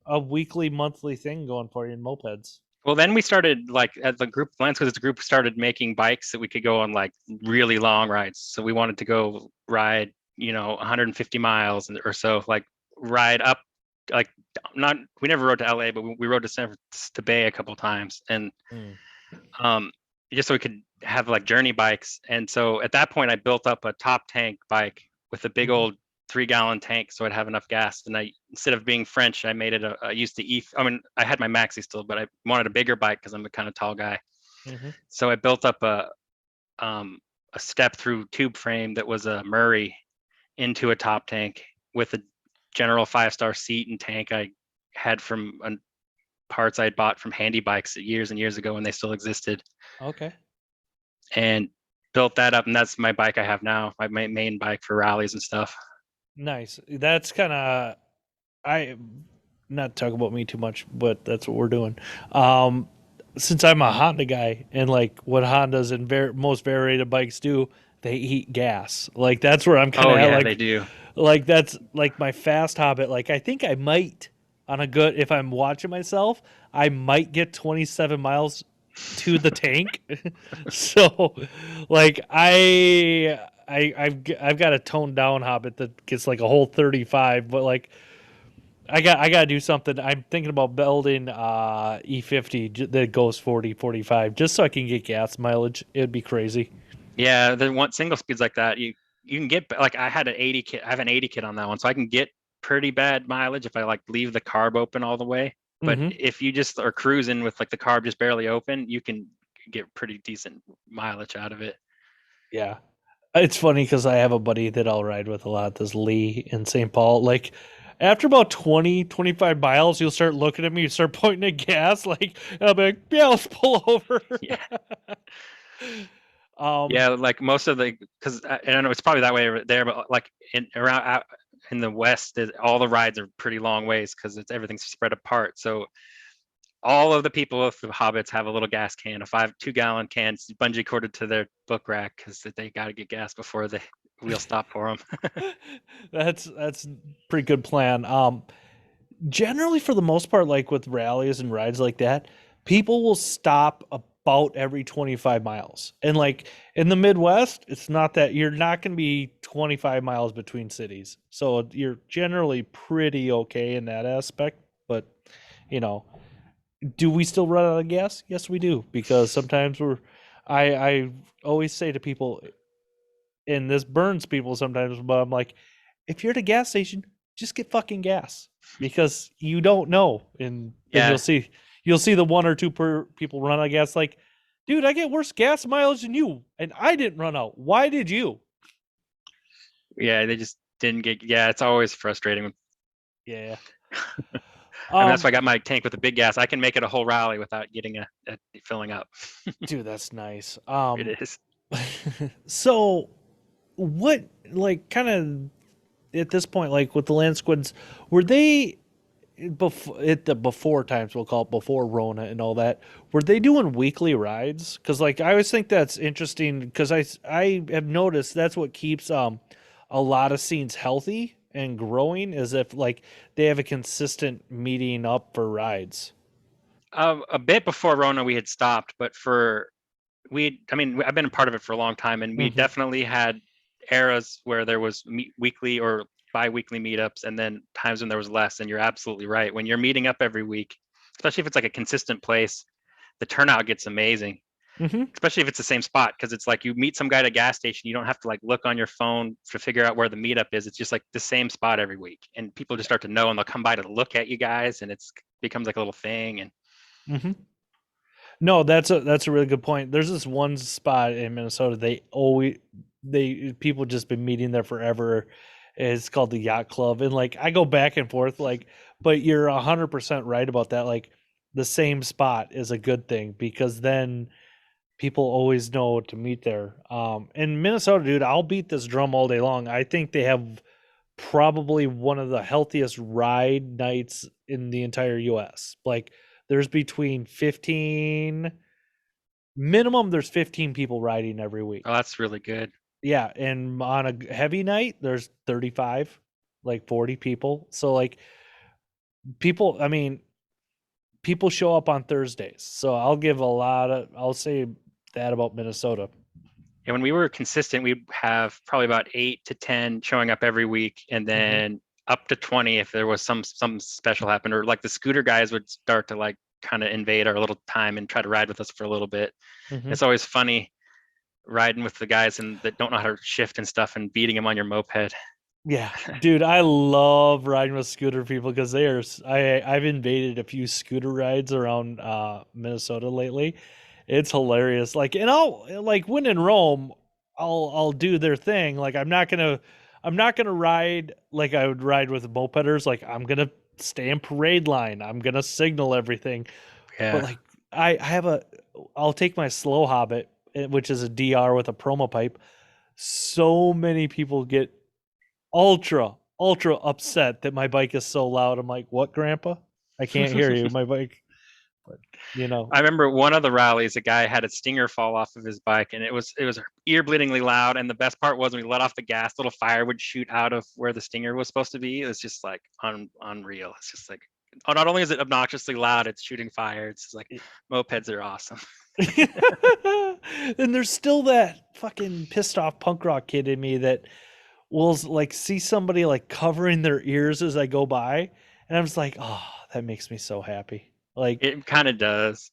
a weekly, monthly thing going for you in mopeds? Well, then we started like as the group, Landsquids as a group started making bikes that we could go on like really long rides. So we wanted to go ride, 150 miles or so, like ride up, like not, we never rode to LA, but we rode to San Francisco to Bay a couple times. And Mm. um, just so we could have like journey bikes. And so at that point, I built up a top tank bike with a big Mhm. old 3 gallon tank, so I'd have enough gas. And I, instead of being French, I made it I used the I mean, I had my maxi still, but I wanted a bigger bike because I'm a kind of tall guy. Mhm. So I built up a step through tube frame that was a Murray into a top tank with a general 5-star seat and tank I had from parts I had bought from handy bikes years and years ago when they still existed, Okay. and built that up. And that's my bike I have now, my main bike for rallies and stuff. Nice. That's kind of I not talk about me too much, but that's what we're doing. Um, since I'm a Honda guy, and like what Hondas and most variated bikes do, they eat gas. Like that's where I'm kind Oh of at. yeah, they do. Like that's like my fast habit. Like I think I might on a good if I'm watching myself, I might get 27 miles to the tank. So like I've got a toned down habit that gets like a whole 35, but like I gotta do something. I'm thinking about building E50 that goes 40 45 just so I can get gas mileage. It'd be crazy. Yeah, the one single speeds like that, you can get like I had an 80 kit. I have an 80 kit on that one, so I can get pretty bad mileage if I like leave the carb open all the way. But Mm-hmm. if you just are cruising with like the carb just barely open, you can get pretty decent mileage out of it. Yeah. It's funny because I have a buddy that I'll ride with a lot, this Lee in St. Paul. Like, after about 20, 25 miles, you'll start looking at me, you start pointing at gas, like, and I'll be like, yeah, let's pull over. Yeah, um, yeah, like most of the because I don't know it's probably that way over there, but like in around out in the west, all the rides are pretty long ways because it's everything's spread apart. So all of the people with the hobbits have a little gas can, a 2 gallon can, bungee corded to their book rack because they got to get gas before the wheel stop for them. that's pretty good plan. Generally, for the most part, like with rallies and rides like that, people will stop about every 25 miles. And like in the Midwest, it's not that you're not going to be 25 miles between cities. So you're generally pretty okay in that aspect. But, you know, do we still run out of gas? Yes, we do. Because sometimes I always say to people, and this burns people sometimes, but I'm like, if you're at a gas station, just get fucking gas because you don't know, and then Yeah, you'll see the one or two per people run out of gas. Like, dude, I get worse gas mileage than you, and I didn't run out. Why did you? yeah, they just didn't get. Yeah, it's always frustrating. Yeah. I mean, that's Um, why I got my tank with the big gas. I can make it a whole rally without getting a filling up. dude, that's nice. It is. So what, like, kind of at this point, like with the Landsquids, were they before at the before times, we'll call it before Rona and all that, were they doing weekly rides? Because like I always think that's interesting because I have noticed that's what keeps a lot of scenes healthy and growing is if like they have a consistent meeting up for rides. A bit before Rona, we had stopped, but I mean, I've been a part of it for a long time, and we Mm-hmm. definitely had eras where there was weekly or bi-weekly meetups, and then times when there was less. And you're absolutely right. When you're meeting up every week, especially if it's like a consistent place, the turnout gets amazing. Mm-hmm. Especially if it's the same spot, because it's like you meet some guy at a gas station, you don't have to like look on your phone to figure out where the meetup is. It's just like the same spot every week, and people just start to know, and they'll come by to look at you guys, and it's becomes like a little thing. And Mm-hmm. No, that's a really good point. There's this one spot in Minnesota. They people just been meeting there forever. It's called the Yacht Club, and like I go back and forth, like, but you're 100% right about that. Like, the same spot is a good thing because then people always know to meet there. In Minnesota, dude, I'll beat this drum all day long. I think they have probably one of the healthiest ride nights in the entire US. Like there's between 15 minimum there's 15 people riding every oh, week. that's really good. Yeah, and on a heavy night there's 35, like 40 people. So like people, I mean, people show up on Thursdays. So I'll say that about Minnesota. And when we were consistent, we'd have probably about 8 to 10 showing up every week, and Mhm. then up to 20 if there was some special happened, or like the scooter guys would start to like kind of invade our little time and try to ride with us for a little bit. Mhm. It's always funny riding with the guys and that don't know how to shift and stuff and beating them on your moped. Yeah, dude, I love riding with scooter people because I've invaded a few scooter rides around Minnesota lately. It's hilarious. Like, and I'll like when in Rome, I'll do their thing. Like, I'm not gonna ride like I would ride with mopeders. Like, I'm gonna stay in parade line. I'm gonna signal everything. But Yeah. like, I have a I'll take my slow hobbit, which is a DR with a promo pipe. So many people get ultra upset that my bike is so loud. I'm like, what, Grandpa? I can't hear you. My bike, but you know, I remember one of the rallies, a guy had a stinger fall off of his bike, and it was ear bleedingly loud. And the best part was when we let off the gas, little fire would shoot out of where the stinger was supposed to be. It was just like unreal. It's just like, oh, not only is it obnoxiously loud, it's shooting fire. It's just like mopeds are awesome. and there's still that fucking pissed off punk rock kid in me that will like see somebody like covering their ears as I go by, And I'm just like, oh, that makes me so happy. Like, It kind of does.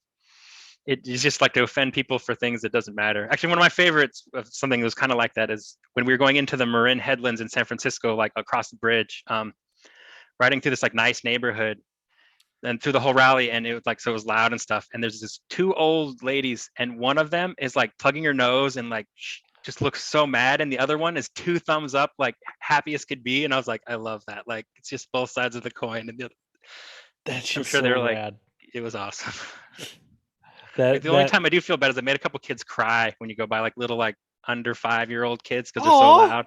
It is just like to offend people for things that doesn't matter. Actually, one of my favorites of something that was kind of like that is when we were going into the Marin Headlands in San Francisco, like across the bridge, riding through this like nice neighborhood and through the whole rally, and it was like so it was loud and stuff. And there's this two old ladies, and one of them is like plugging her nose and like just looks so mad, and the other one is two thumbs up, like happy as could be. And I was like, I love that. Like it's just both sides of the coin. And that's I'm just sure they so were like, rad. it was awesome. Like That the only that time I do feel bad is I made a couple kids cry when you go by, like little like under 5-year-old kids because they're so oh, loud.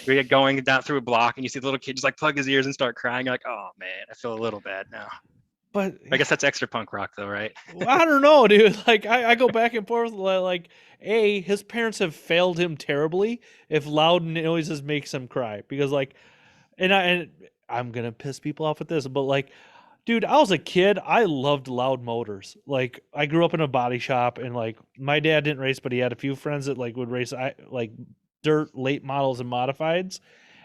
We get going down through a block and you see the little kid just like plug his ears and start crying. You're like, oh man, I feel a little bad now. but I guess that's extra punk rock though, right? I don't know, dude. Like I go back and forth. Like, a his parents have failed him terribly. If loud noises makes him cry, because like, and I'm gonna piss people off with this, but like, dude, I was a kid. I loved loud motors. Like, I grew up in a body shop, and like, my dad didn't race, but he had a few friends that like would race. I like dirt late models and modifieds,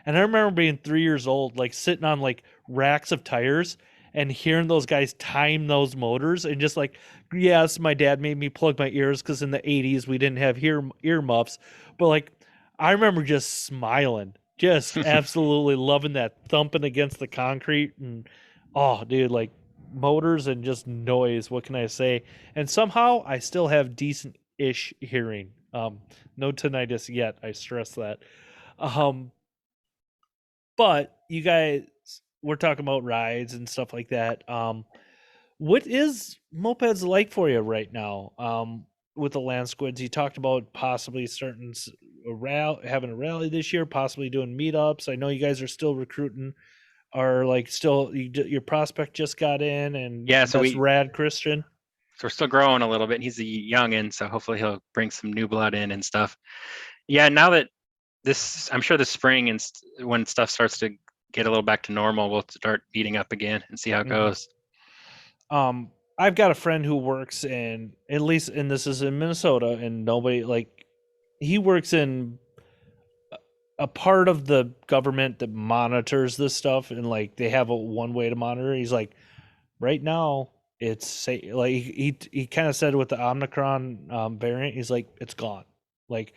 and I remember being 3 years old, like sitting on like racks of tires and hearing those guys time those motors, and just like, yes, my dad made me plug my ears because in the 80s we didn't have earmuffs, but like, I remember just smiling, just absolutely loving that thumping against the concrete. And oh, dude, like, motors and just noise, what can I say? And somehow I still have decent ish hearing. No tinnitus yet, I stress that. um but you guys, we're talking about rides and stuff like that. What is mopeds like for you right now? With the Landsquids, you talked about possibly starting having a rally this year, possibly doing meetups. I know you guys are still recruiting, or like still your prospect just got in, and Yeah, that's rad, Christian. so we're still growing a little bit. And he's a youngin, so hopefully he'll bring some new blood in and stuff. Yeah, now that this, I'm sure the spring and when stuff starts to get a little back to normal, we'll start meeting up again and see how it hmm goes. I've got a friend who works in, at least, and this is in Minnesota, and nobody like, he works in a part of the government that monitors this stuff, and like they have a one way to monitor. He's like, right now it's say, like, he kind of said with the Omicron variant, he's like, it's gone. Like,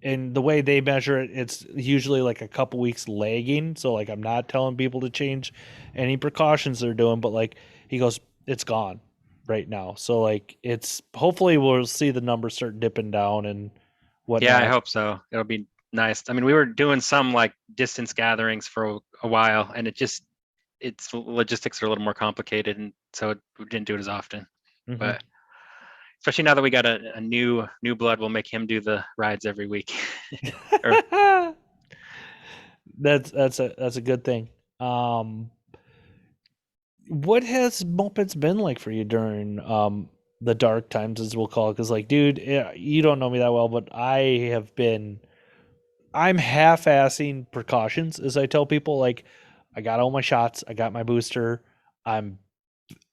and the way they measure it, it's usually like a couple weeks lagging. So like, I'm not telling people to change any precautions they're doing, but like, he goes, it's gone right now. So like, it's, hopefully we'll see the numbers start dipping down and Yeah, I whatnot. hope so. It'll be nice. I mean, we were doing some like distance gatherings for a while, and its logistics are a little more complicated, and so we didn't do it as often. hmm But especially now that we got a new blood, we'll make him do the rides every week. Or that's a good thing. Um, what has mopeds been like for you during the dark times, as we'll call it? Because like, dude, you don't know me that well, but I'm half-assing precautions, as I tell people. Like, I got all my shots, I got my booster. I'm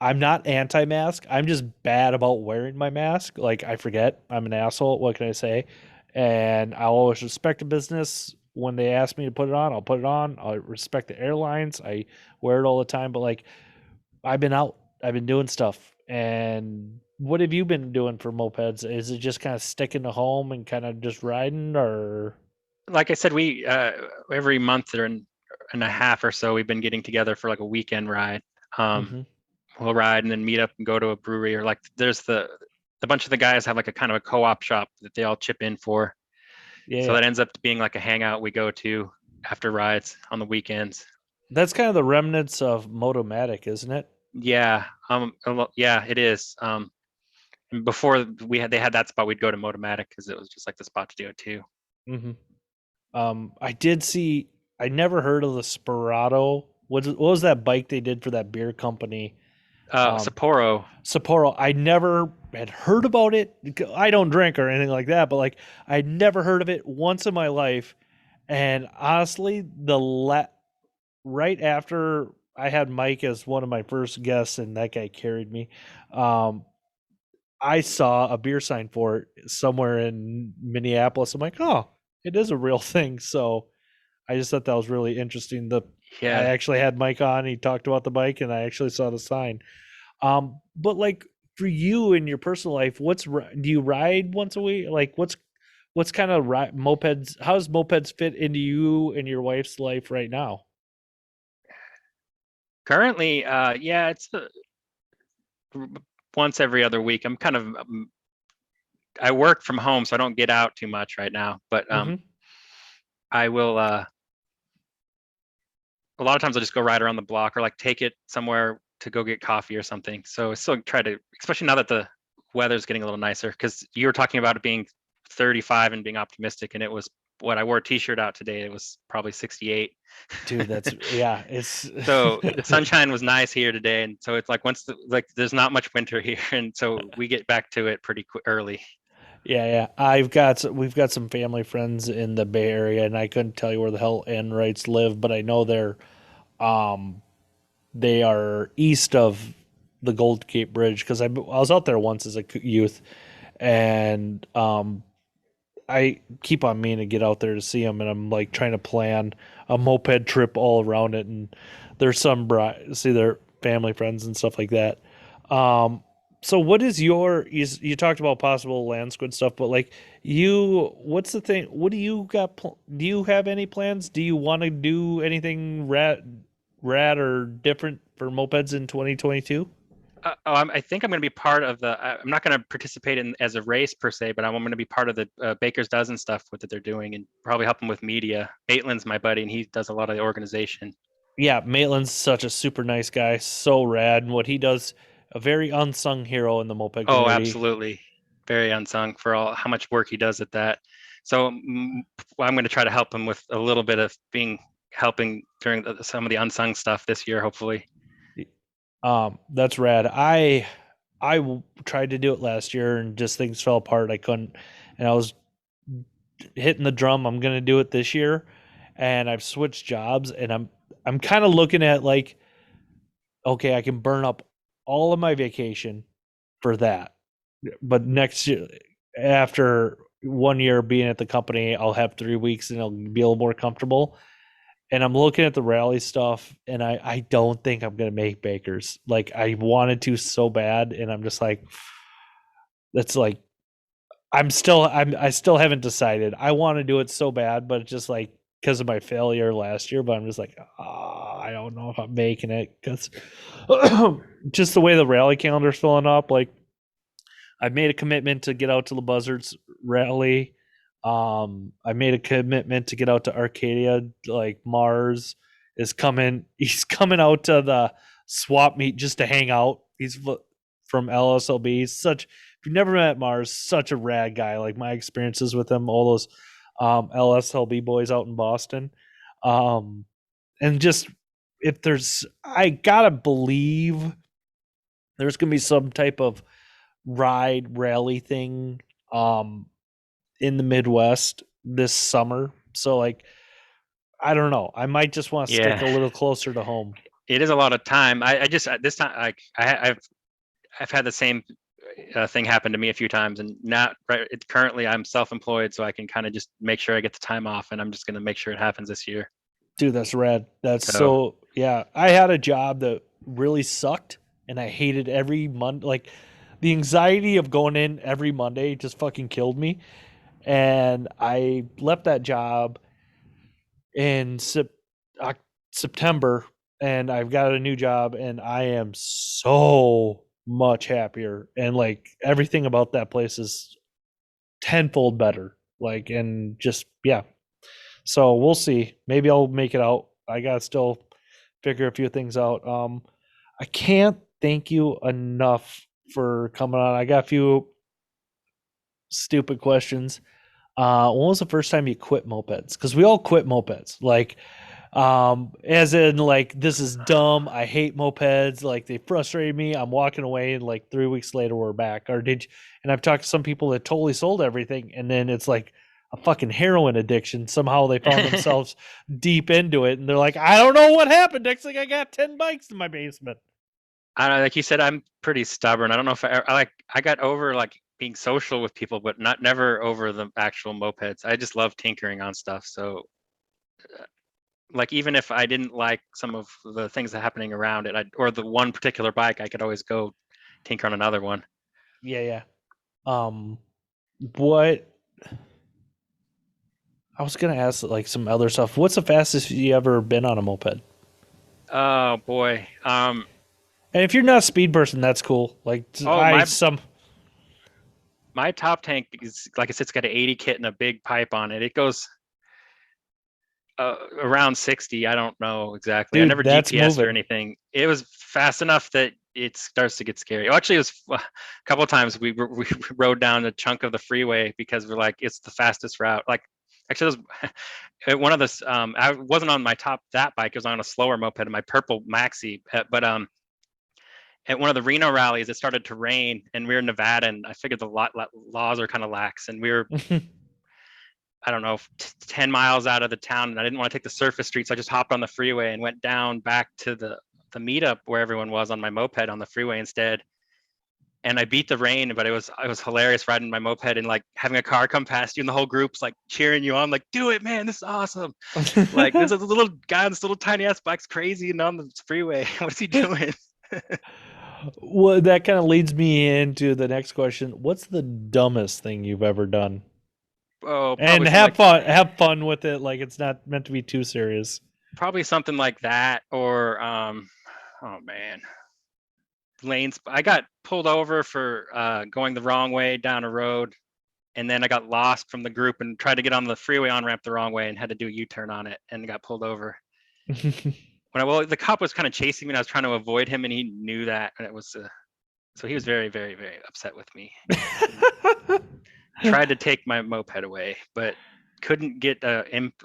I'm not anti-mask. I'm just bad about wearing my mask. Like, I forget. I'm an asshole. What can I say? And I always respect the business. When they ask me to put it on, I'll put it on. I respect the airlines. I wear it all the time. But like, I've been out. I've been doing stuff. And what have you been doing for mopeds? Is it just kind of sticking to home and kind of just riding, or? like I said, we every month and a half or so, we've been getting together for like a weekend ride. Um, Mm-hmm. we'll ride and then meet up and go to a brewery, or like there's the bunch of the guys have like a kind of a co-op shop that they all chip in for. So Yeah, that ends up being like a hangout we go to after rides on the weekends. that's kind of the remnants of Motomatic, isn't it? Yeah, yeah, it is. And before they had that spot, we'd go to Motomatic because it was just like the spot to do it too. Mm-hmm. I did see. I never heard of the Sperato. What was that bike they did for that beer company? Um, Sapporo. Sapporo. I never had heard about it. I don't drink or anything like that, but like, I'd never heard of it once in my life. And honestly, right after I had Mike as one of my first guests, and that guy carried me. Um, I saw a beer sign for it somewhere in Minneapolis. I'm like, oh, it is a real thing. So I just thought that was really interesting. I Yeah. actually had Mike on. He talked about the bike, and I actually saw the sign. But like for you in your personal life, do you ride once a week? Like what's kind of mopeds? How does mopeds fit into you and your wife's life right now? Currently, yeah, it's once every other week. I'm kind of I work from home, so I don't get out too much right now. But Mm-hmm. I will. A lot of times I'll just go ride around the block or like take it somewhere to go get coffee or something. So I still try to, especially now that the weather's getting a little nicer, because you were talking about it being 35 and being optimistic, and it was what I wore a t-shirt out today. It was probably 68. Dude, that's yeah, it's So the sunshine was nice here today, and so it's like like there's not much winter here, and so we get back to it pretty early. yeah, yeah. We've got some family friends in the Bay Area, and I couldn't tell you where the hell Enrights live, but I know um they are east of the Gold Gate Bridge because I was out there once as a youth, and I keep on meaning to get out there to see them, and I'm like trying to plan a moped trip all around it, and there's see their family friends and stuff like that. Um, so what is you talked about possible Landsquid stuff, but like what's the thing? What do you got? Do you have any plans? Do you want to do anything rad or different for mopeds in 2022? I think I'm going to be part of I'm not going to participate in as a race per se, but I'm going to be part of the Baker's Dozen stuff with that they're doing, and probably help them with media. Maitland's my buddy, and he does a lot of the organization. Yeah, Maitland's such a super nice guy, so rad, and what he does, a very unsung hero in the moped Oh, community. absolutely, very unsung for all how much work he does at that. So I'm going to try to help him with a little bit of being helping during some of the unsung stuff this year, hopefully. That's rad. Tried to do it last year and just things fell apart. I couldn't, and I was hitting the drum. I'm gonna do it this year, and I've switched jobs, and I'm kind of looking at like, okay, I can burn up all of my vacation for that, but next year, after 1 year being at the company, I'll have 3 weeks and I'll be a little more comfortable. And I'm looking at the rally stuff, and I don't think I'm gonna make Baker's. Like I wanted to so bad, and I'm just like, that's like I still haven't decided. I want to do it so bad, but it's just like because of my failure last year. But I'm just like, I don't know if I'm making it because just the way the rally calendar's filling up. Like I've made a commitment to get out to the Buzzards rally. I made a commitment to get out to Arcadia. Like Mars is coming. He's coming out to the swap meet just to hang out. He's from LSLB. Such if you've never met Mars, such a rad guy. Like my experiences with him, all those LSLB boys out in Boston, um, and just if there's, I gotta believe there's gonna be some type of ride rally thing um in the Midwest this summer. So like I don't know. I might just want to stick Yeah, a little closer to home. it is a lot of time. I just this time I've had the same thing happen to me a few times, and not right. Currently, I'm self-employed, so I can kind of just make sure I get the time off, and I'm just going to make sure it happens this year. Dude, that's rad. That's So so yeah. I had a job that really sucked and I hated every Monday. Like the anxiety of going in every Monday just fucking killed me. And I left that job in September, and I've got a new job, and I am so much happier, and like everything about that place is tenfold better. Like, and just yeah. So we'll see. Maybe I'll make it out. I gotta still figure a few things out. I can't thank you enough for coming on. I got a few stupid questions. When was the first time you quit mopeds? Because we all quit mopeds. Like, as in, like, this is dumb. I hate mopeds. Like, they frustrated me. I'm walking away, and like 3 weeks later, we're back. Or did you, and I've talked to some people that totally sold everything, and then it's like a fucking heroin addiction. Somehow they found themselves deep into it, and they're like, I don't know what happened. Next thing I got 10 bikes in my basement. I don't know, like you said, I'm pretty stubborn. I don't know if I got over like being social with people, but not never over the actual mopeds. I just love tinkering on stuff. So like even if I didn't like some of the things that are happening around it, or the one particular bike, I could always go tinker on another one. Yeah, yeah. Um, what I was gonna ask, like some other stuff. What's the fastest you ever been on a moped? Oh boy. And if you're not a speed person, that's cool. Like Oh I my some my top tank is, like I said, it's got an 80 kit and a big pipe on it. It goes around 60. I don't know exactly. I dude, never that's GPSed or moving. anything. It was fast enough that it starts to get scary. Oh, actually, it was a couple of times we rode down a chunk of the freeway because we're like, it's the fastest route. Like, actually, it was one of the I wasn't on my top that bike. It was on a slower moped, my purple maxi. But at one of the Reno rallies, it started to rain, and we were in Nevada, and I figured the laws are kind of lax, and we were, I don't know, 10 miles out of the town, and I didn't want to take the surface streets. So I just hopped on the freeway and went down back to the meetup where everyone was on my moped on the freeway instead. And I beat the rain, but it was hilarious riding my moped and like having a car come past you and the whole group's like cheering you on, like, do it, man, this is awesome. Like, there's a little guy on this little tiny ass bike's crazy and on the freeway. What is he doing? Well, that kind of leads me into the next question. What's the dumbest thing you've ever done? Oh, And have fun with it. Like it's not meant to be too serious. probably something like that, or oh man, lanes. I got pulled over for going the wrong way down a road, and then I got lost from the group and tried to get on the freeway on ramp the wrong way and had to do a U-turn on it and got pulled over. Well, the cop was kind of chasing me and I was trying to avoid him, and he knew that, and it was so he was very, very, very upset with me. Tried to take my moped away, but couldn't get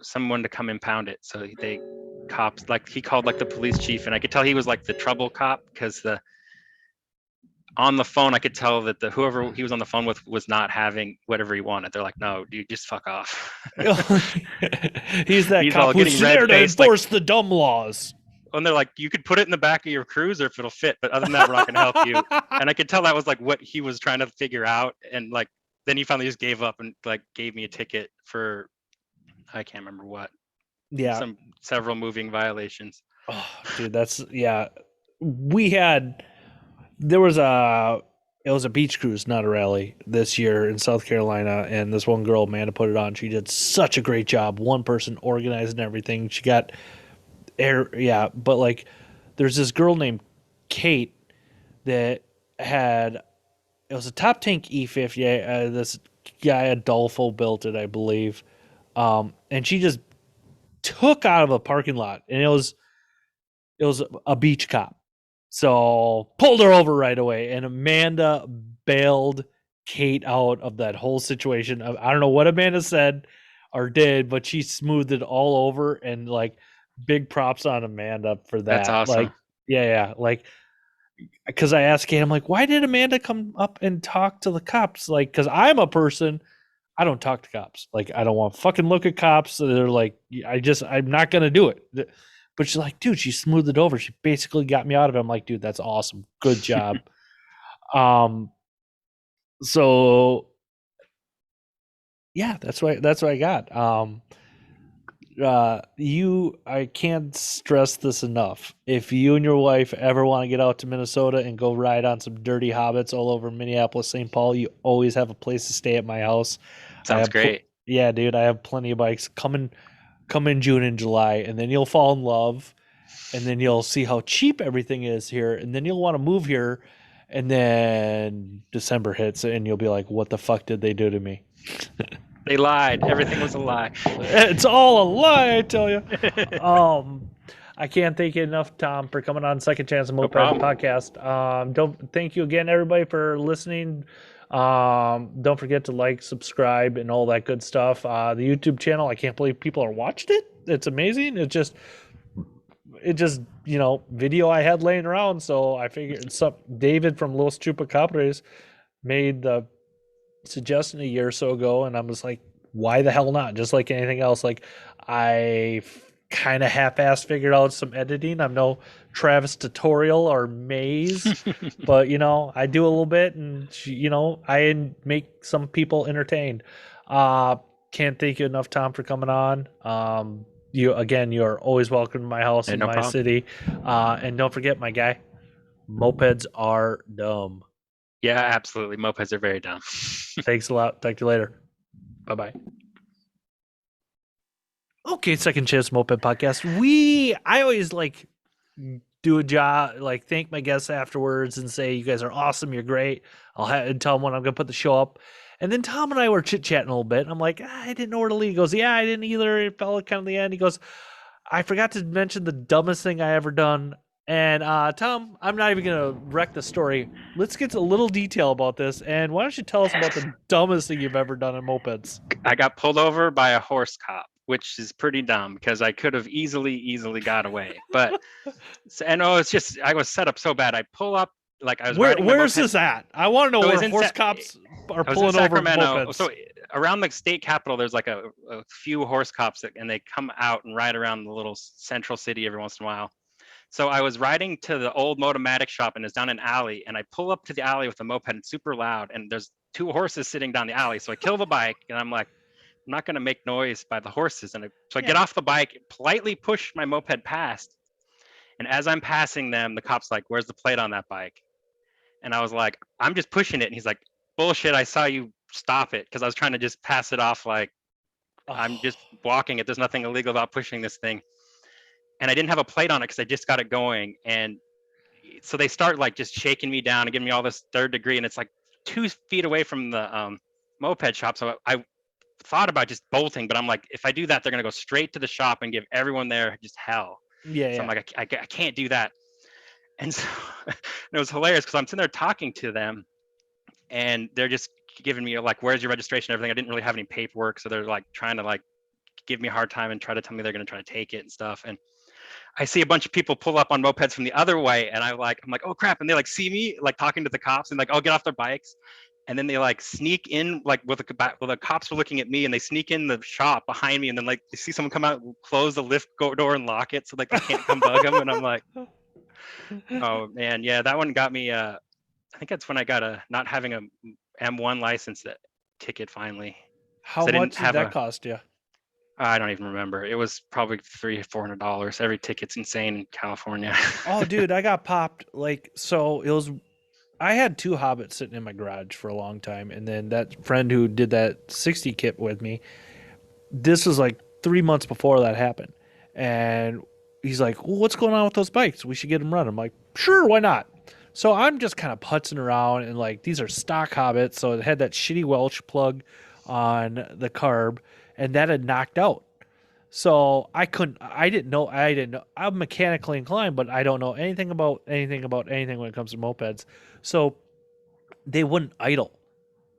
someone to come impound it. So they cops, like, he called like the police chief, and I could tell he was like the trouble cop because the on the phone I could tell that the whoever he was on the phone with was not having whatever he wanted. They're like, no, dude, just fuck off. He's that He's cop all who's getting there red to faced, like, enforce the dumb laws. and they're like, you could put it in the back of your cruiser if it'll fit, but other than that, we're not going to help you. And I could tell that was like what he was trying to figure out, and like then he finally just gave up and like gave me a ticket for, I can't remember what, Yeah. several moving violations. Oh, dude, that's yeah. We had there was a it was a beach cruise, not a rally, this year in South Carolina, and this one girl, Amanda, put it on. She did such a great job. One person organizing everything. She got air, yeah, but like, there's this girl named Kate that had it was a top tank E50. This guy Adolfo built it, I believe, and she just took out of a parking lot, and it was a beach cop. So pulled her over right away, and Amanda bailed Kate out of that whole situation. I don't know what Amanda said or did, but she smoothed it all over, and like big props on Amanda for That's that. awesome. Like, yeah, like because I asked Kate, I'm like, why did Amanda come up and talk to the cops? Like, because I'm a person, I don't talk to cops. Like, I don't want to fucking look at cops. They're like, I'm not gonna do it. But she's like, dude, she smoothed it over. She basically got me out of it. I'm like, dude, that's awesome. Good job. So yeah, that's what I got. I can't stress this enough. If you and your wife ever want to get out to Minnesota and go ride on some dirty hobbits all over Minneapolis, St. Paul, you always have a place to stay at my house. Sounds great. Yeah, dude, I have plenty of bikes. Come in June and July, and then you'll fall in love, and then you'll see how cheap everything is here, and then you'll want to move here, and then December hits, and you'll be like, "What the fuck did they do to me?" They lied. Everything was a lie. It's all a lie, I tell you. I can't thank you enough, Tom, for coming on Second Chance Moped podcast. Don't thank you again, everybody, for listening. Don't forget to like, subscribe, and all that good stuff. The YouTube channel, I can't believe people are watching it. It's amazing. It just video I had laying around, so I figured David from Los Chupacabres made the suggestion a year or so ago, and I was like, why the hell not? Just like anything else, like I kind of half-assed figured out some editing. I'm no Travis tutorial or Maze, but I do a little bit, and I make some people entertained. Can't thank you enough, Tom, for coming on. You are always welcome to my house And in no my problem. city. And don't forget, my guy, mopeds are dumb. Yeah, absolutely. Mopeds are very dumb. Thanks a lot. Talk to you later. Bye bye. Okay, Second Chance Moped Podcast. I always like do a job, like thank my guests afterwards and say, you guys are awesome. You're great. And tell them when I'm going to put the show up. And then Tom and I were chit chatting a little bit. And I'm like, I didn't know where to lead. He goes, yeah, I didn't either. It fell kind of the end. He goes, I forgot to mention the dumbest thing I ever done. And Tom, I'm not even going to wreck the story. Let's get to a little detail about this. And why don't you tell us about the dumbest thing you've ever done in mopeds? I got pulled over by a horse cop, which is pretty dumb because I could have easily got away. But and it's just I was set up so bad. I pull up like I was riding my Where's moped. this at? I want to know So where horse cops are I was in pulling over Sacramento. mopeds. So around the state capitol, there's like a few horse cops and they come out and ride around the little central city every once in a while. So I was riding to the old Motomatic shop and it's down an alley. And I pull up to the alley with the moped and it's super loud. And there's two horses sitting down the alley. So I kill the bike and I'm like, I'm not going to make noise by the horses. So I get off the bike, politely push my moped past. And as I'm passing them, the cop's like, where's the plate on that bike? And I was like, I'm just pushing it. And he's like, bullshit. I saw you stop it. Cause I was trying to just pass it off. Like I'm just walking it. There's nothing illegal about pushing this thing. And I didn't have a plate on it because I just got it going. And so they start like just shaking me down and giving me all this third degree. And it's like 2 feet away from the moped shop. So I thought about just bolting, but I'm like, if I do that, they're going to go straight to the shop and give everyone there just hell. Yeah, so I'm like, I can't do that. And so it was hilarious because I'm sitting there talking to them and they're just giving me like, where's your registration and everything. I didn't really have any paperwork. So they're like trying to like give me a hard time and try to tell me they're going to try to take it and stuff. And I see a bunch of people pull up on mopeds from the other way, and I'm like, oh crap! And they like see me like talking to the cops, and like, oh, get off their bikes, and then they like sneak in like with the cops were looking at me, and they sneak in the shop behind me, and then like they see someone come out, close the lift door, and lock it, so like they can't come bug them, and I'm like, oh man, yeah, that one got me. I think that's when I got a not having a M1 license ticket finally. How I didn't much did have that cost you? I don't even remember. It was probably $300-$400. Every ticket's insane in California. Oh, dude, I got popped. Like, so it was. I had two Hobbits sitting in my garage for a long time, and then that friend who did that 60 kit with me. This was like 3 months before that happened, and he's like, well, "What's going on with those bikes? We should get them running." I'm like, "Sure, why not?" So I'm just kind of putzing around, and like these are stock Hobbits, so it had that shitty Welch plug on the carb, and that had knocked out. So I didn't know. I'm mechanically inclined, but I don't know anything when it comes to mopeds. So they wouldn't idle.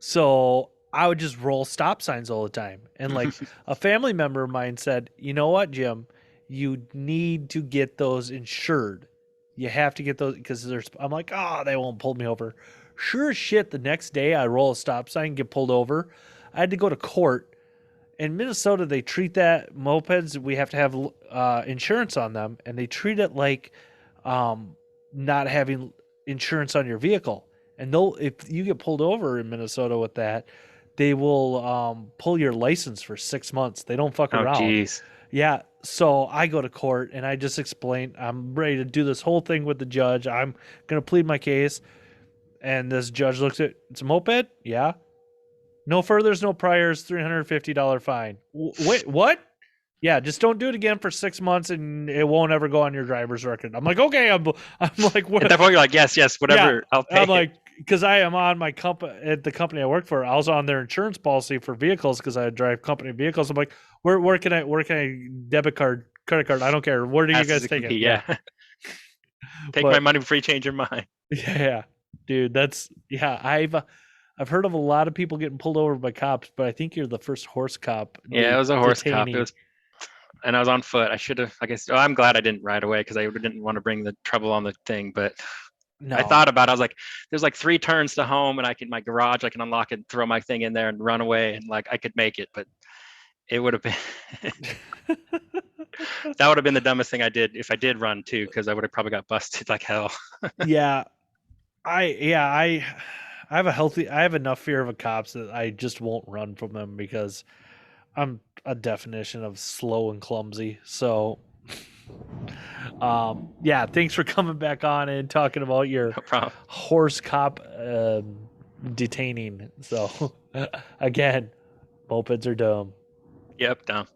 So I would just roll stop signs all the time. And like a family member of mine said, you know what, Jim, you need to get those insured. You have to get those because I'm like, oh, they won't pull me over. Sure as shit, the next day I roll a stop sign, get pulled over. I had to go to court. In Minnesota, they treat that mopeds. We have to have insurance on them, and they treat it like not having insurance on your vehicle. And they'll if you get pulled over in Minnesota with that, they will pull your license for 6 months. They don't fuck Oh, around. geez. Yeah. So I go to court and I just explain I'm ready to do this whole thing with the judge. I'm gonna plead my case. And this judge looks at it's a moped? Yeah. No furthers, no priors, $350 fine. Wait, what? Yeah, just don't do it again for 6 months, and it won't ever go on your driver's record. I'm like, okay. I'm like, At what? that point, you're like, yes, Yeah, whatever. I'll pay I'm it. like, because I am on my company at the company I work for. I was on their insurance policy for vehicles because I drive company vehicles. I'm like, where can I debit card, credit card? I don't care. Where do you Fast as guys it take can it? be, yeah. Take my But money before you change your mind. yeah, dude, I've heard of a lot of people getting pulled over by cops, but I think you're the first horse cop Yeah, it was a horse cop. detainee. And I was on foot. I should have, I guess, I'm glad I didn't ride away because I didn't want to bring the trouble on the thing. But I No. thought about it. I was like, there's like 3 turns to home and my garage, I can unlock it, throw my thing in there and run away. And like, I could make it, but it would have been, that would have been the dumbest thing I did if I did run too, because I would have probably got busted like hell. Yeah, I I have enough fear of the cops that I just won't run from them because I'm a definition of slow and clumsy. So, yeah, thanks for coming back on and talking about your No problem. horse cop detaining. So, again, mopeds are dumb. Yep, dumb.